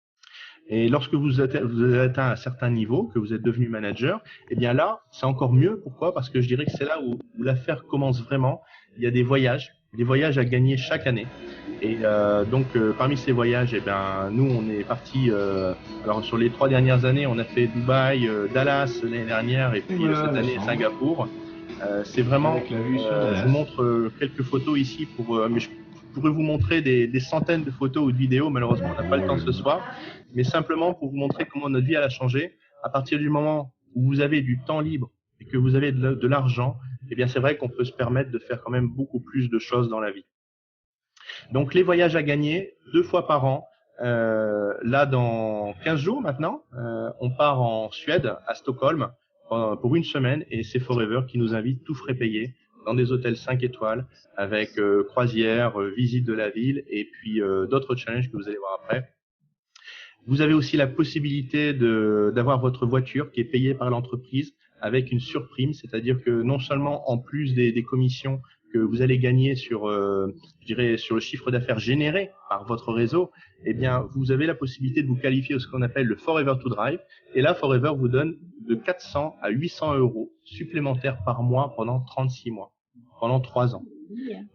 et lorsque vous avez atteint un certain niveau, que vous êtes devenu manager, eh bien là, c'est encore mieux. Pourquoi? Parce que je dirais que c'est là où l'affaire commence vraiment. Il y a des voyages à gagner chaque année. Et parmi ces voyages, eh bien, nous, on est parti. Alors, sur les 3 dernières années, on a fait Dubaï, Dallas l'année dernière, et puis cette année Singapour. C'est vraiment. Je vous montre quelques photos ici mais je pourrais vous montrer des centaines de photos ou de vidéos. Malheureusement, on n'a pas le temps ce soir, mais simplement pour vous montrer comment notre vie elle a changé. À partir du moment où vous avez du temps libre et que vous avez de l'argent, eh bien, c'est vrai qu'on peut se permettre de faire quand même beaucoup plus de choses dans la vie. Donc, les voyages à gagner 2 fois par an. Là, dans 15 jours maintenant, on part en Suède, à Stockholm, pour 1 semaine, et c'est Forever qui nous invite, tout frais payé, dans des hôtels 5 étoiles, avec croisière, visite de la ville, et puis d'autres challenges que vous allez voir après. Vous avez aussi la possibilité d'avoir votre voiture qui est payée par l'entreprise avec une surprime, c'est-à-dire que non seulement en plus des commissions que vous allez gagner sur le chiffre d'affaires généré par votre réseau, eh bien, vous avez la possibilité de vous qualifier à ce qu'on appelle le Forever to Drive. Et là, Forever vous donne de 400 à 800 euros supplémentaires par mois pendant 36 mois, pendant 3 ans.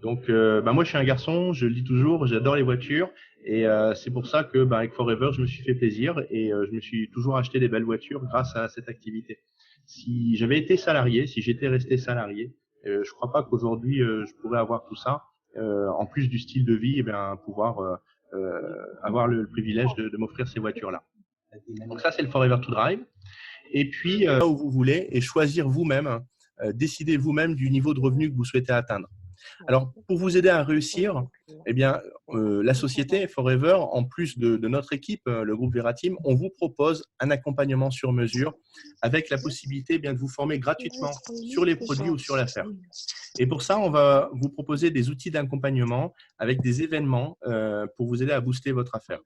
Donc, moi, je suis un garçon, je le dis toujours, j'adore les voitures. Et c'est pour ça que avec Forever, je me suis fait plaisir et je me suis toujours acheté des belles voitures grâce à cette activité. Si j'avais été salarié, si j'étais resté salarié, je crois pas qu'aujourd'hui je pourrais avoir tout ça. En plus du style de vie, pouvoir avoir le privilège de m'offrir ces voitures-là. Donc ça, c'est le Forever to Drive. Et puis, là où vous voulez et choisir vous-même, décider vous-même du niveau de revenu que vous souhaitez atteindre. Alors, pour vous aider à réussir, eh bien, la société Forever, en plus de notre équipe, le groupe Verateam, on vous propose un accompagnement sur mesure avec la possibilité de vous former gratuitement sur les produits ou sur l'affaire. Et pour ça, on va vous proposer des outils d'accompagnement avec des événements pour vous aider à booster votre affaire.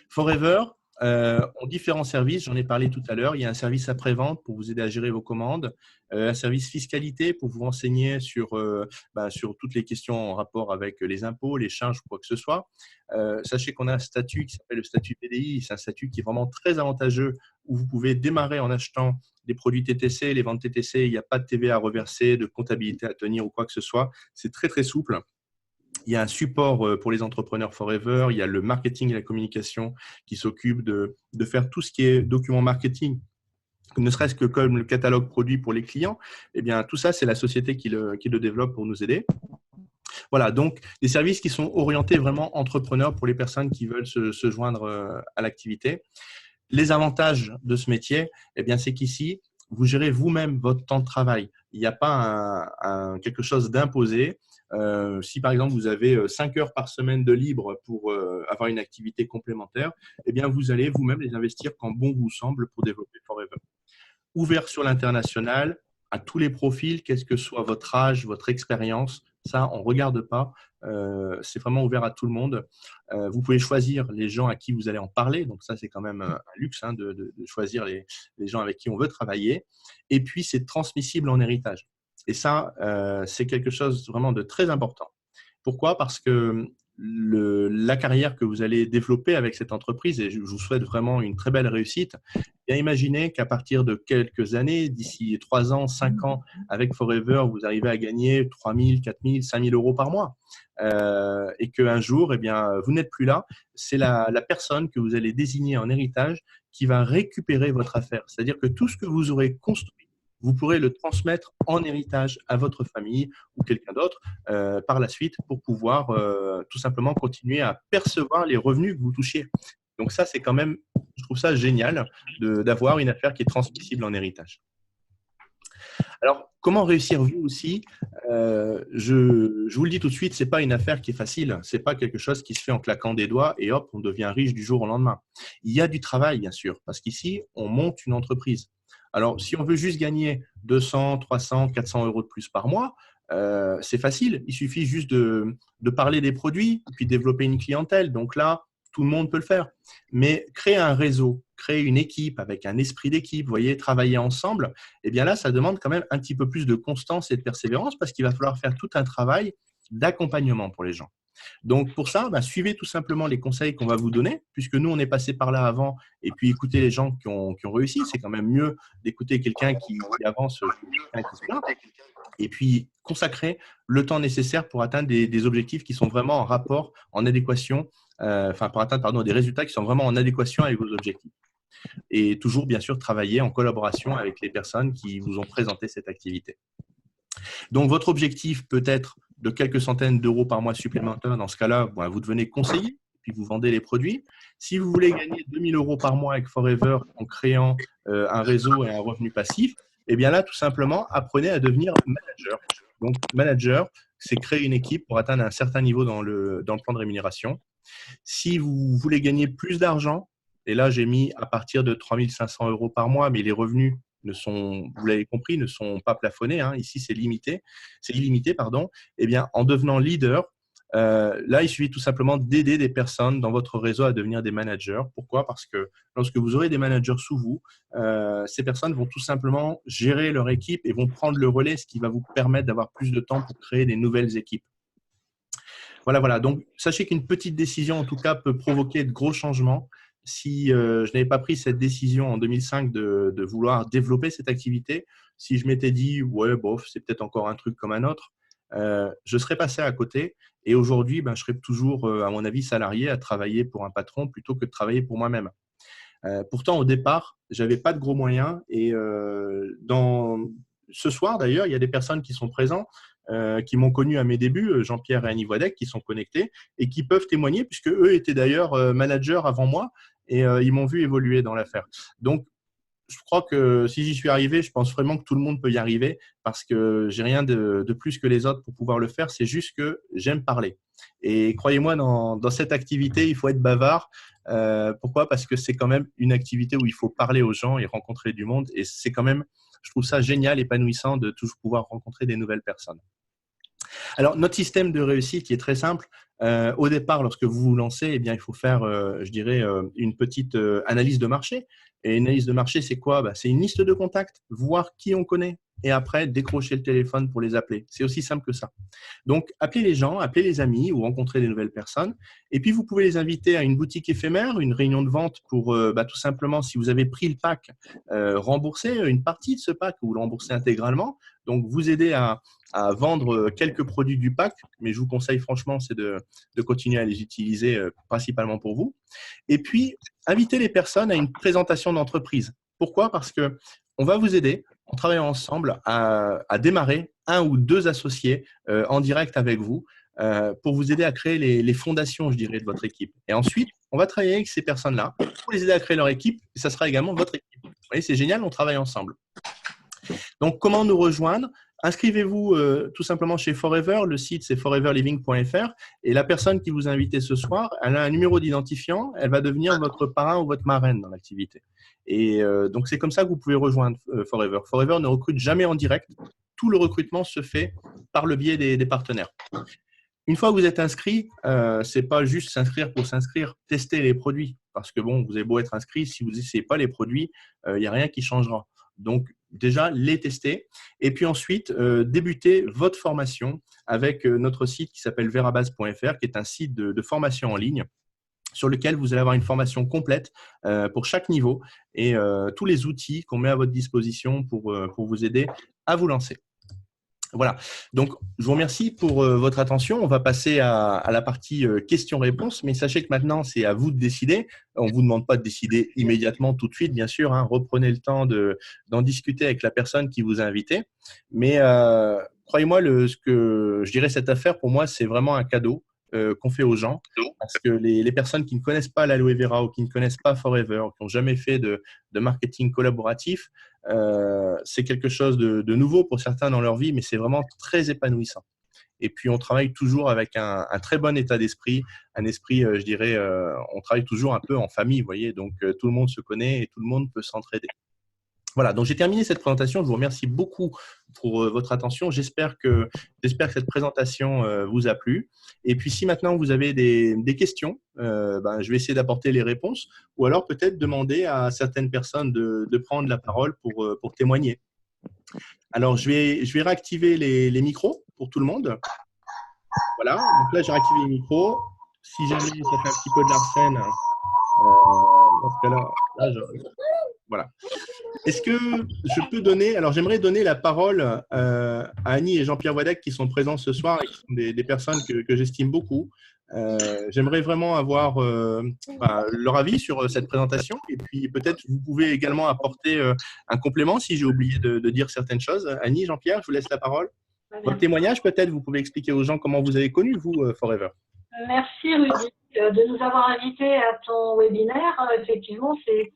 Forever ont différents services, j'en ai parlé tout à l'heure. Il y a un service après-vente pour vous aider à gérer vos commandes, un service fiscalité pour vous renseigner sur toutes les questions en rapport avec les impôts, les charges, quoi que ce soit. Sachez qu'on a un statut qui s'appelle le statut PDI. C'est un statut qui est vraiment très avantageux où vous pouvez démarrer en achetant des produits TTC. Les ventes TTC, il n'y a pas de TVA à reverser, de comptabilité à tenir ou quoi que ce soit. C'est très, très souple. Il y a un support pour les entrepreneurs Forever, il y a le marketing et la communication qui s'occupe de faire tout ce qui est document marketing, ne serait-ce que comme le catalogue produit pour les clients. Eh bien, tout ça, c'est la société qui le développe pour nous aider. Voilà, donc des services qui sont orientés vraiment entrepreneurs pour les personnes qui veulent se joindre à l'activité. Les avantages de ce métier, eh bien, c'est qu'ici, vous gérez vous-même votre temps de travail. Il n'y a pas quelque chose d'imposé. Si par exemple vous avez 5 heures par semaine de libre pour avoir une activité complémentaire, eh bien vous allez vous-même les investir quand bon vous semble pour développer Forever. Ouvert sur l'international, à tous les profils, qu'est-ce que soit votre âge, votre expérience, ça on ne regarde pas. C'est vraiment ouvert à tout le monde. Vous pouvez choisir les gens à qui vous allez en parler. Donc ça, c'est quand même un luxe hein, de choisir les gens avec qui on veut travailler. Et puis, c'est transmissible en héritage. Et ça, c'est quelque chose vraiment de très important. Pourquoi? Parce que la carrière que vous allez développer avec cette entreprise, et je vous souhaite vraiment une très belle réussite, bien imaginez qu'à partir de quelques années, d'ici 3 ans, 5 ans, avec Forever, vous arrivez à gagner 3 000, 4 000, 5 000 euros par mois. Et qu'un jour, eh bien, vous n'êtes plus là. C'est la personne que vous allez désigner en héritage qui va récupérer votre affaire. C'est-à-dire que tout ce que vous aurez construit, vous pourrez le transmettre en héritage à votre famille ou quelqu'un d'autre par la suite pour pouvoir tout simplement continuer à percevoir les revenus que vous touchiez. Donc ça, c'est quand même, je trouve ça génial d'avoir une affaire qui est transmissible en héritage. Alors, comment réussir vous aussi je vous le dis tout de suite, ce n'est pas une affaire qui est facile. Ce n'est pas quelque chose qui se fait en claquant des doigts et hop, on devient riche du jour au lendemain. Il y a du travail, bien sûr, parce qu'ici, on monte une entreprise. Alors, si on veut juste gagner 200, 300, 400 euros de plus par mois, c'est facile. Il suffit juste de parler des produits et puis développer une clientèle. Donc là, tout le monde peut le faire. Mais créer un réseau, créer une équipe avec un esprit d'équipe, vous voyez, travailler ensemble, eh bien là, ça demande quand même un petit peu plus de constance et de persévérance parce qu'il va falloir faire tout un travail d'accompagnement pour les gens. Donc, pour ça, suivez tout simplement les conseils qu'on va vous donner, puisque nous, on est passé par là avant, et puis écoutez les gens qui ont réussi. C'est quand même mieux d'écouter quelqu'un qui avance que quelqu'un qui se plaint. Et puis, consacrer le temps nécessaire pour atteindre des objectifs qui sont vraiment en rapport, en adéquation, pour atteindre des résultats qui sont vraiment en adéquation avec vos objectifs. Et toujours, bien sûr, travailler en collaboration avec les personnes qui vous ont présenté cette activité. Donc, votre objectif peut être de quelques centaines d'euros par mois supplémentaires. Dans ce cas-là, vous devenez conseiller, puis vous vendez les produits. Si vous voulez gagner 2 000 euros par mois avec Forever en créant un réseau et un revenu passif, eh bien là, tout simplement, apprenez à devenir manager. Donc, manager, c'est créer une équipe pour atteindre un certain niveau dans le plan de rémunération. Si vous voulez gagner plus d'argent, et là, j'ai mis à partir de 3 500 euros par mois, mais les revenus vous l'avez compris, ne sont pas plafonnés. Hein. Ici, c'est illimité. Eh bien, en devenant leader, là, il suffit tout simplement d'aider des personnes dans votre réseau à devenir des managers. Pourquoi? Parce que lorsque vous aurez des managers sous vous, ces personnes vont tout simplement gérer leur équipe et vont prendre le relais, ce qui va vous permettre d'avoir plus de temps pour créer des nouvelles équipes. Voilà. Donc, sachez qu'une petite décision, en tout cas, peut provoquer de gros changements. Si je n'avais pas pris cette décision en 2005 de vouloir développer cette activité, si je m'étais dit, ouais, bof, c'est peut-être encore un truc comme un autre, je serais passé à côté. Et aujourd'hui, je serais toujours, à mon avis, salarié à travailler pour un patron plutôt que de travailler pour moi-même. Pourtant, au départ, je n'avais pas de gros moyens. Et ce soir, d'ailleurs, il y a des personnes qui sont présentes, qui m'ont connu à mes débuts, Jean-Pierre et Annie Voidec, qui sont connectés et qui peuvent témoigner, puisque eux étaient d'ailleurs managers avant moi et ils m'ont vu évoluer dans l'affaire. Donc, je crois que si j'y suis arrivé, je pense vraiment que tout le monde peut y arriver parce que j'ai rien de plus que les autres pour pouvoir le faire. C'est juste que j'aime parler. Et croyez-moi, dans cette activité, il faut être bavard. Pourquoi? Parce que c'est quand même une activité où il faut parler aux gens et rencontrer du monde. Et c'est quand même, je trouve ça génial, épanouissant de toujours pouvoir rencontrer des nouvelles personnes. Alors, notre système de réussite qui est très simple. Au départ, lorsque vous vous lancez, eh bien, il faut faire, une petite analyse de marché. Et une analyse de marché, c'est quoi? C'est une liste de contacts, voir qui on connaît et après décrocher le téléphone pour les appeler. C'est aussi simple que ça. Donc, appelez les gens, appelez les amis ou rencontrez des nouvelles personnes. Et puis, vous pouvez les inviter à une boutique éphémère, une réunion de vente pour tout simplement, si vous avez pris le pack, rembourser une partie de ce pack ou le rembourser intégralement. Donc, vous aider à vendre quelques produits du pack, mais je vous conseille franchement, c'est de continuer à les utiliser principalement pour vous. Et puis, invitez les personnes à une présentation d'entreprise. Pourquoi? Parce qu'on va vous aider en travaillant ensemble à démarrer 1 ou 2 associés en direct avec vous pour vous aider à créer les fondations, je dirais, de votre équipe. Et ensuite, on va travailler avec ces personnes-là pour les aider à créer leur équipe. Et ça sera également votre équipe. Vous voyez, c'est génial, on travaille ensemble. Donc, comment nous rejoindre? Inscrivez-vous tout simplement chez Forever. Le site, c'est foreverliving.fr. Et la personne qui vous a invité ce soir, elle a un numéro d'identifiant. Elle va devenir votre parrain ou votre marraine dans l'activité. Et donc, c'est comme ça que vous pouvez rejoindre Forever. Forever ne recrute jamais en direct. Tout le recrutement se fait par le biais des partenaires. Une fois que vous êtes inscrit, ce n'est pas juste s'inscrire pour s'inscrire. Testez les produits. Parce que bon, vous avez beau être inscrit, si vous n'essayez pas les produits, il n'y a rien qui changera. Donc, déjà, les tester. Et puis ensuite, débuter votre formation avec notre site qui s'appelle verabase.fr, qui est un site de formation en ligne sur lequel vous allez avoir une formation complète pour chaque niveau et tous les outils qu'on met à votre disposition pour vous aider à vous lancer. Voilà, donc je vous remercie pour votre attention. On va passer à la partie questions-réponses, mais sachez que maintenant, c'est à vous de décider. On ne vous demande pas de décider immédiatement, tout de suite, bien sûr. Reprenez le temps d'en discuter avec la personne qui vous a invité. Mais croyez-moi, ce que je dirais, cette affaire, pour moi, c'est vraiment un cadeau qu'on fait aux gens. Parce que les personnes qui ne connaissent pas l'aloe vera ou qui ne connaissent pas Forever, qui n'ont jamais fait de marketing collaboratif, c'est quelque chose de nouveau pour certains dans leur vie, mais c'est vraiment très épanouissant. Et puis, on travaille toujours avec un très bon état d'esprit, un esprit, je dirais, on travaille toujours un peu en famille, vous voyez, donc tout le monde se connaît et tout le monde peut s'entraider. Voilà, donc j'ai terminé cette présentation. Je vous remercie beaucoup pour votre attention. J'espère que cette présentation vous a plu. Et puis, si maintenant vous avez des questions, je vais essayer d'apporter les réponses ou alors peut-être demander à certaines personnes de prendre la parole pour témoigner. Alors, je vais réactiver les micros pour tout le monde. Voilà, donc là, j'ai réactivé les micros. Si jamais ça fait un petit peu de l'arsène, dans ce cas-là, voilà. Est-ce que je peux donner… Alors, j'aimerais donner la parole à Annie et Jean-Pierre Wadec qui sont présents ce soir et qui sont des personnes que j'estime beaucoup. J'aimerais vraiment avoir leur avis sur cette présentation. Et puis, peut-être, vous pouvez également apporter un complément si j'ai oublié de dire certaines choses. Annie, Jean-Pierre, je vous laisse la parole. Votre témoignage, peut-être, vous pouvez expliquer aux gens comment vous avez connu, vous, Forever. Merci, Rudy, de nous avoir invités à ton webinaire. Effectivement, c'est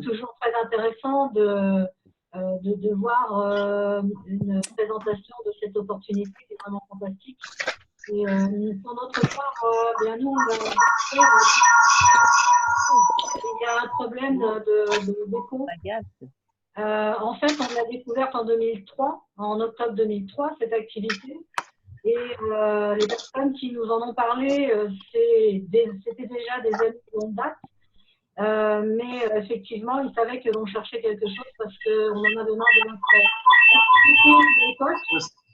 toujours très intéressant de voir une présentation de cette opportunité qui est vraiment fantastique. Et pour notre part, bien nous, il y a un problème d'écho. En fait, on l'a découverte en 2003, en octobre 2003, cette activité. Et les personnes qui nous en ont parlé, c'était déjà des amis de longue date. Mais effectivement, ils savaient que l'on cherchait quelque chose parce qu'on en avait marre de notre l'époque.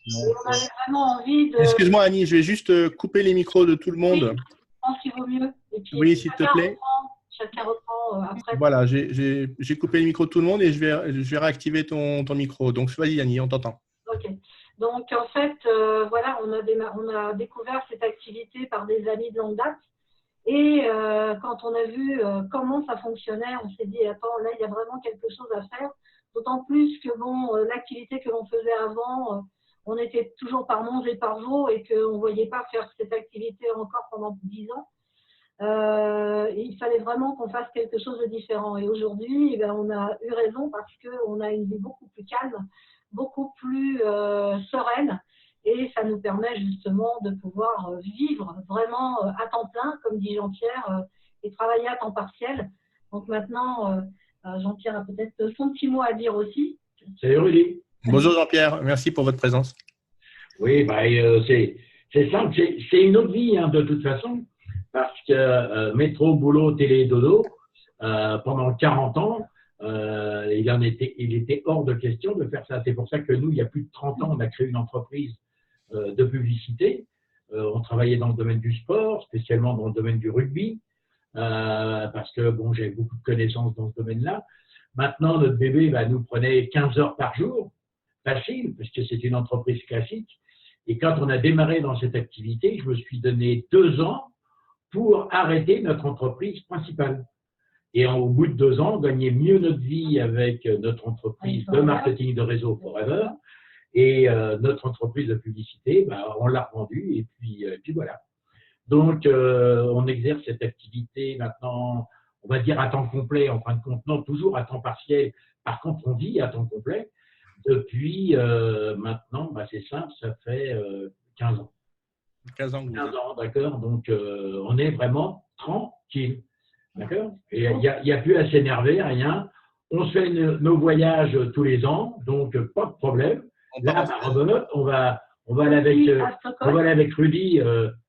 Et on avait vraiment envie de… Excuse-moi, Annie, je vais juste couper les micros de tout le monde. Oui, je pense qu'il vaut mieux. Et puis, oui, s'il te plaît. Chacun reprend après. Voilà, j'ai coupé le micro de tout le monde et je vais réactiver ton micro. Donc, vas-y, Annie, on t'entend. OK. Donc, en fait, voilà, on a découvert cette activité par des amis de longue date. Et quand on a vu comment ça fonctionnait, on s'est dit, attends, là, il y a vraiment quelque chose à faire. D'autant plus que, bon, l'activité que l'on faisait avant, on était toujours par monts et par vaux et qu'on ne voyait pas faire cette activité encore pendant 10 ans. Il fallait vraiment qu'on fasse quelque chose de différent. Et aujourd'hui, on a eu raison parce qu'on a une vie beaucoup plus calme, beaucoup plus sereine. Et ça nous permet justement de pouvoir vivre vraiment à temps plein, comme dit Jean-Pierre, et travailler à temps partiel. Donc maintenant, Jean-Pierre a peut-être son petit mot à dire aussi. Salut Rudy. Bonjour Jean-Pierre, merci pour votre présence. Oui, c'est simple, c'est une autre vie de toute façon, parce que métro, boulot, télé, dodo, pendant 40 ans, il était hors de question de faire ça. C'est pour ça que nous, il y a plus de 30 ans, on a créé une entreprise de publicité. On travaillait dans le domaine du sport, spécialement dans le domaine du rugby, parce que bon, j'avais beaucoup de connaissances dans ce domaine-là. Maintenant, notre bébé nous prenait 15 heures par jour, facile, parce que c'est une entreprise classique. Et quand on a démarré dans cette activité, je me suis donné 2 ans pour arrêter notre entreprise principale. Et au bout de 2 ans, on gagnait mieux notre vie avec notre entreprise de marketing de réseau Forever. Et notre entreprise de publicité, on l'a revendue et puis voilà. Donc, on exerce cette activité maintenant, on va dire à temps complet, en fin de compte, non, toujours à temps partiel. Par contre, on vit à temps complet depuis maintenant, bah, c'est simple, ça fait 15 ans. 15 ans que vous 15 êtes. ans, d'accord. Donc, on est vraiment tranquille. D'accord. Et il n'y a plus à s'énerver, rien. On se fait nos voyages tous les ans, donc pas de problème. On Là, part en bah, semaine. rebelote, on va aller avec Rudy.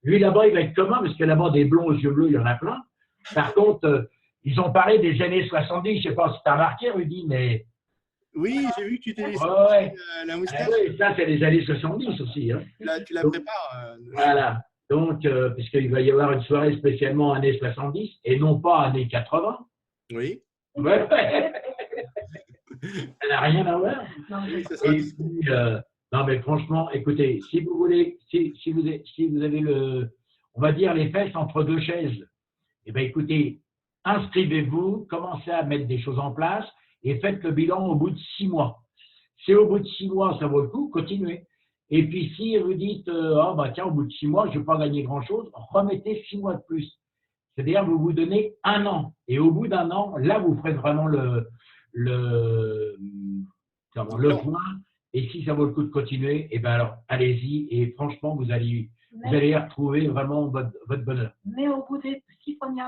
Lui, là-bas, il va être commun, parce que là-bas, des blonds aux yeux bleus, il y en a plein. Par contre, ils ont parlé des années 70. Je ne sais pas si tu as remarqué, Rudy, mais. Oui, j'ai vu que tu t'es laissé Ouais. la Ah moustache. ouais, ça, c'est les années 70 aussi. Hein. Tu la Donc, prépares. voilà. Donc, puisqu'il va y avoir une soirée spécialement années 70 et non pas années 80. Oui. Ouais. Ça n'a rien à voir. Oui, ça sera Et puis, non, mais franchement, écoutez, si vous voulez, si vous avez on va dire les fesses entre deux chaises, eh bien, écoutez, inscrivez-vous, commencez à mettre des choses en place et faites le bilan au bout de 6 mois. Si au bout de 6 mois, ça vaut le coup, continuez. Et puis, si vous dites, oh, bah, tiens, au bout de 6 mois, je ne vais pas gagner grand-chose, remettez 6 mois de plus. C'est-à-dire, vous vous donnez 1 an. Et au bout d'1 an, là, vous ferez vraiment le point. Et si ça vaut le coup de continuer, eh ben alors, allez-y. Et franchement, vous allez y retrouver vraiment votre bonheur. Mais au bout des 6 premiers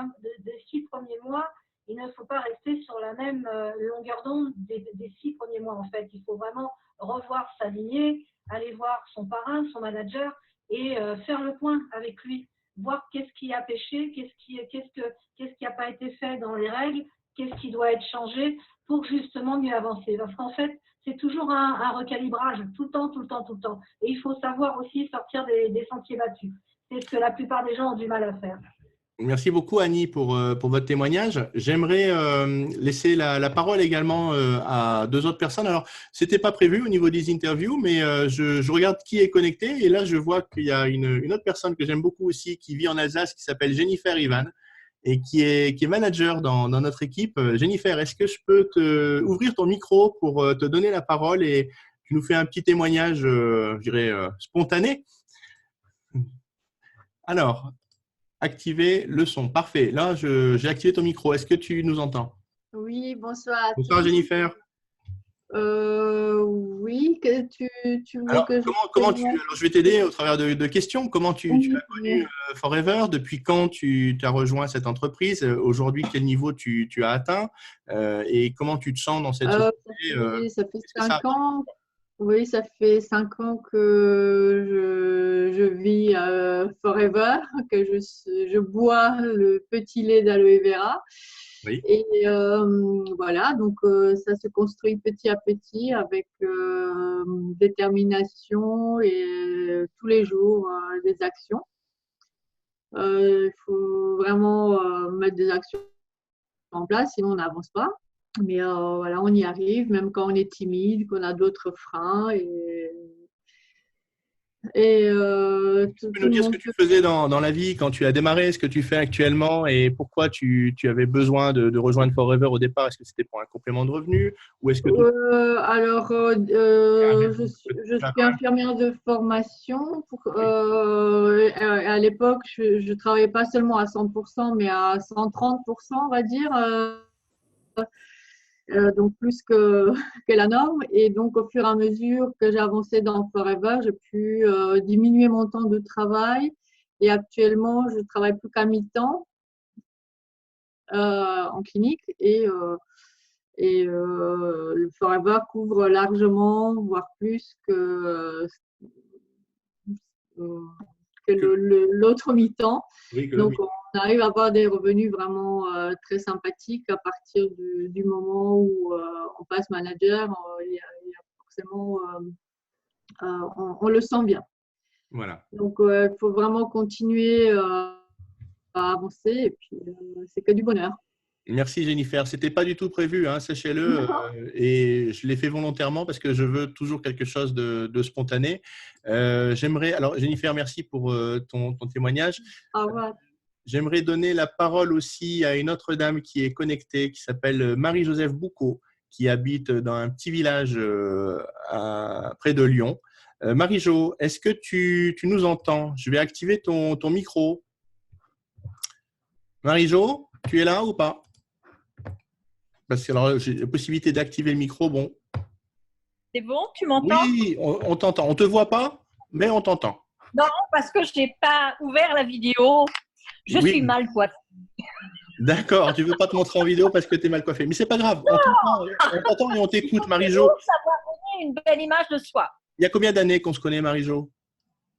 mois, il ne faut pas rester sur la même longueur d'onde des 6 premiers mois, en fait. Il faut vraiment revoir sa lignée, aller voir son parrain, son manager et faire le point avec lui. Voir qu'est-ce qui a péché, qu'est-ce qui n'a pas été fait dans les règles, qu'est-ce qui doit être changé pour justement mieux avancer. Parce qu'en fait, c'est toujours un recalibrage, tout le temps. Et il faut savoir aussi sortir des sentiers battus. C'est ce que la plupart des gens ont du mal à faire. Merci beaucoup, Annie, pour votre témoignage. J'aimerais laisser la parole également à 2 autres personnes. Alors, ce n'était pas prévu au niveau des interviews, mais je regarde qui est connecté. Et là, je vois qu'il y a une autre personne que j'aime beaucoup aussi, qui vit en Alsace, qui s'appelle Jennifer Ivan et qui est manager dans notre équipe. Jennifer, est-ce que je peux ouvrir ton micro pour te donner la parole et tu nous fais un petit témoignage, je dirais, spontané? Alors, activer le son. Parfait. Là, j'ai activé ton micro. Est-ce que tu nous entends? Oui, bonsoir à Bonsoir, tous. Jennifer. Oui, que tu veux Alors, que alors, je vais t'aider au travers de questions. Comment tu as connu Forever? Depuis quand tu as rejoint cette entreprise? Aujourd'hui, quel niveau tu as atteint? Et comment tu te sens dans cette société? ça fait Qu'est-ce que ça 5 ans. Oui, ça fait 5 ans que je vis Forever, que je bois le petit lait d'aloe vera. Oui. Et voilà, donc ça se construit petit à petit avec détermination et tous les jours des actions. Il faut vraiment mettre des actions en place, sinon on n'avance pas. Mais voilà, on y arrive, même quand on est timide, qu'on a d'autres freins. Tu peux nous dire ce que tu faisais dans la vie quand tu as démarré, ce que tu fais actuellement et pourquoi tu avais besoin de rejoindre Forever au départ? Est-ce que c'était pour un complément de revenu ou est-ce que je suis infirmière de formation. À l'époque, je ne travaillais pas seulement à 100%, mais à 130%, on va dire. Donc plus que la norme. Et donc, au fur et à mesure que j'ai avancé dans Forever, j'ai pu diminuer mon temps de travail. Et actuellement, je ne travaille plus qu'à mi-temps en clinique. Et le Forever couvre largement, voire plus que l'autre mi-temps. Oui, donc, on arrive à avoir des revenus vraiment très sympathiques à partir du moment où on passe manager. Il y a forcément, on le sent bien. Voilà. Donc, il faut vraiment continuer à avancer et puis c'est que du bonheur. Merci Jennifer. C'était pas du tout prévu, hein, sachez-le, et je l'ai fait volontairement parce que je veux toujours quelque chose de spontané. J'aimerais, alors Jennifer, merci pour ton témoignage. Au revoir. J'aimerais donner la parole aussi à une autre dame qui est connectée, qui s'appelle Marie-Joseph Boucaud, qui habite dans un petit village près de Lyon. Marie-Jo, est-ce que tu nous entends? Je vais activer ton micro. Marie-Jo, tu es là ou pas? Parce que alors, j'ai la possibilité d'activer le micro. Bon. C'est bon, tu m'entends? Oui, on t'entend. On ne te voit pas, mais on t'entend. Non, parce que je n'ai pas ouvert la vidéo. Je Oui. suis mal coiffée. D'accord, tu ne veux pas te montrer en vidéo parce que tu es mal coiffé. Mais c'est pas grave, on t'entend et on t'écoute, Marie-Jo. Pour savoir donner une belle image de soi. Il y a combien d'années qu'on se connaît, Marie-Jo?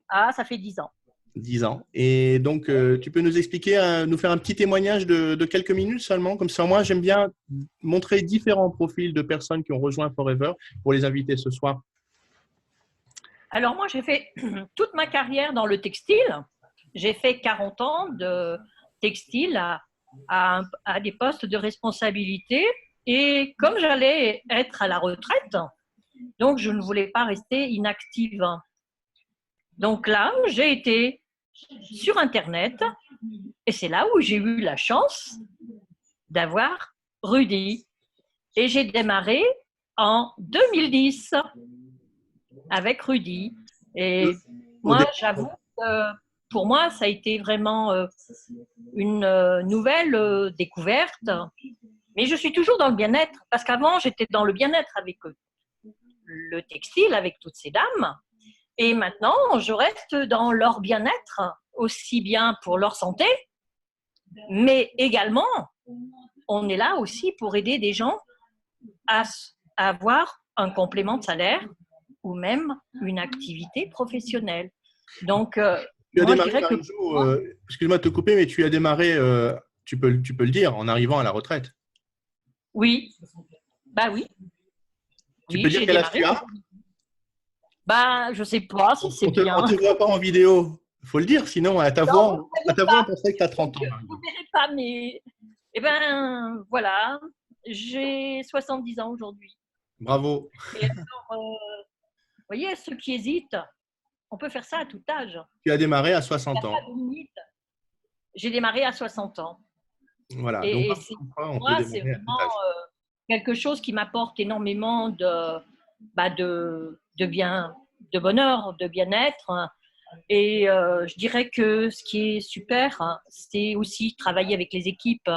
Ah, ça fait 10 ans. 10 ans. Et donc, tu peux nous expliquer, nous faire un petit témoignage de quelques minutes seulement. Comme ça, moi, j'aime bien montrer différents profils de personnes qui ont rejoint Forever pour les inviter ce soir. Alors moi, j'ai fait toute ma carrière dans le textile. J'ai fait 40 ans de textile à des postes de responsabilité. Et comme j'allais être à la retraite, donc je ne voulais pas rester inactive. Donc là, j'ai été sur Internet et c'est là où j'ai eu la chance d'avoir Rudy. Et j'ai démarré en 2010 avec Rudy. Et moi, j'avoue que pour moi, ça a été vraiment une nouvelle découverte. Mais je suis toujours dans le bien-être parce qu'avant, j'étais dans le bien-être avec le textile, avec toutes ces dames. Et maintenant, je reste dans leur bien-être, aussi bien pour leur santé, mais également, on est là aussi pour aider des gens à avoir un complément de salaire ou même une activité professionnelle. Donc, tu as moi, démarré, je dirais que… excuse-moi de te couper, mais tu as démarré, tu peux le dire, en arrivant à la retraite. Oui, bah oui. Tu peux dire quel âge tu as? Bah, je ne sais pas si c'est bien. On ne te voit pas en vidéo. Il faut le dire, sinon à ta voix, on penserait que tu as 30 ans. Vous ne verrez pas, mais… Eh bien, voilà, j'ai 70 ans aujourd'hui. Bravo. Et alors, vous voyez, ceux qui hésitent, on peut faire ça à tout âge. Tu as démarré à 60 ans. J'ai démarré à 60 ans. Voilà. Et donc, moi, c'est vraiment quelque chose qui m'apporte énormément de bonheur, de bien-être. Et je dirais que ce qui est super, c'est aussi travailler avec les équipes.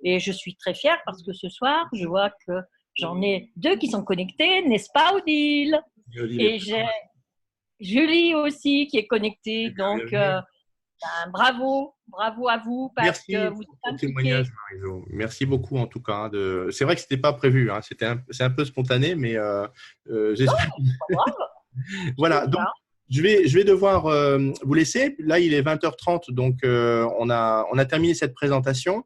Et je suis très fière parce que ce soir, je vois que j'en ai 2 qui sont connectés, n'est-ce pas, Odile? Et j'ai Julie aussi qui est connectée. Donc, bravo à vous parce que vous êtes impliqués. Témoignage, Marie-Jo. Merci beaucoup en tout cas. C'est vrai que ce n'était pas prévu, hein. C'est un peu spontané, mais j'espère. Voilà, donc je vais devoir vous laisser. Là, il est 20h30, donc on a terminé cette présentation.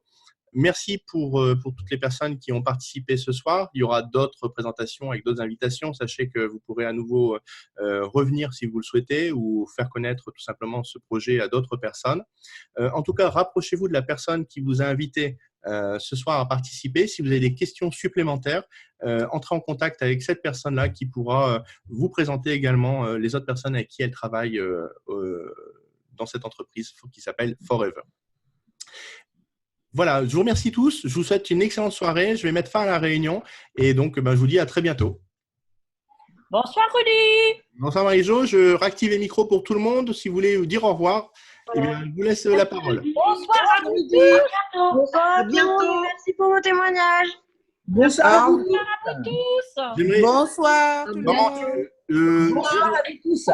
Merci pour toutes les personnes qui ont participé ce soir. Il y aura d'autres présentations avec d'autres invitations. Sachez que vous pourrez à nouveau revenir si vous le souhaitez ou faire connaître tout simplement ce projet à d'autres personnes. En tout cas, rapprochez-vous de la personne qui vous a invité ce soir à participer. Si vous avez des questions supplémentaires, entrez en contact avec cette personne-là qui pourra vous présenter également les autres personnes avec qui elle travaille dans cette entreprise qui s'appelle Forever. Voilà, je vous remercie tous. Je vous souhaite une excellente soirée. Je vais mettre fin à la réunion et donc je vous dis à très bientôt. Bonsoir Rudy. Bonsoir Marie-Jo. Je réactive les micros pour tout le monde. Si vous voulez dire au revoir, eh bien, je vous laisse la parole. Bonsoir à vous tous. Bonsoir à bientôt. Merci pour vos témoignages. Bonsoir à vous tous. Bonsoir. Bonsoir à vous tous.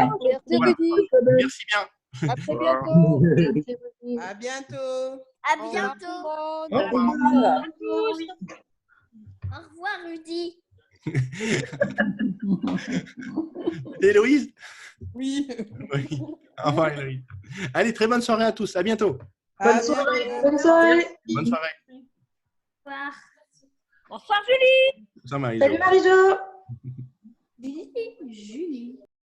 Merci bien. À très bientôt. À bientôt. À bientôt. Au revoir. Au revoir, Rudy. Et Héloïse? Oui. Oui. Au revoir Héloïse. Allez, très bonne soirée à tous. À bientôt. Bonne soirée. Bonne soirée. Bonne soirée. Au revoir. Bonsoir Julie. Bonsoir Marie-Jo. Salut Marie-Jo. Julie.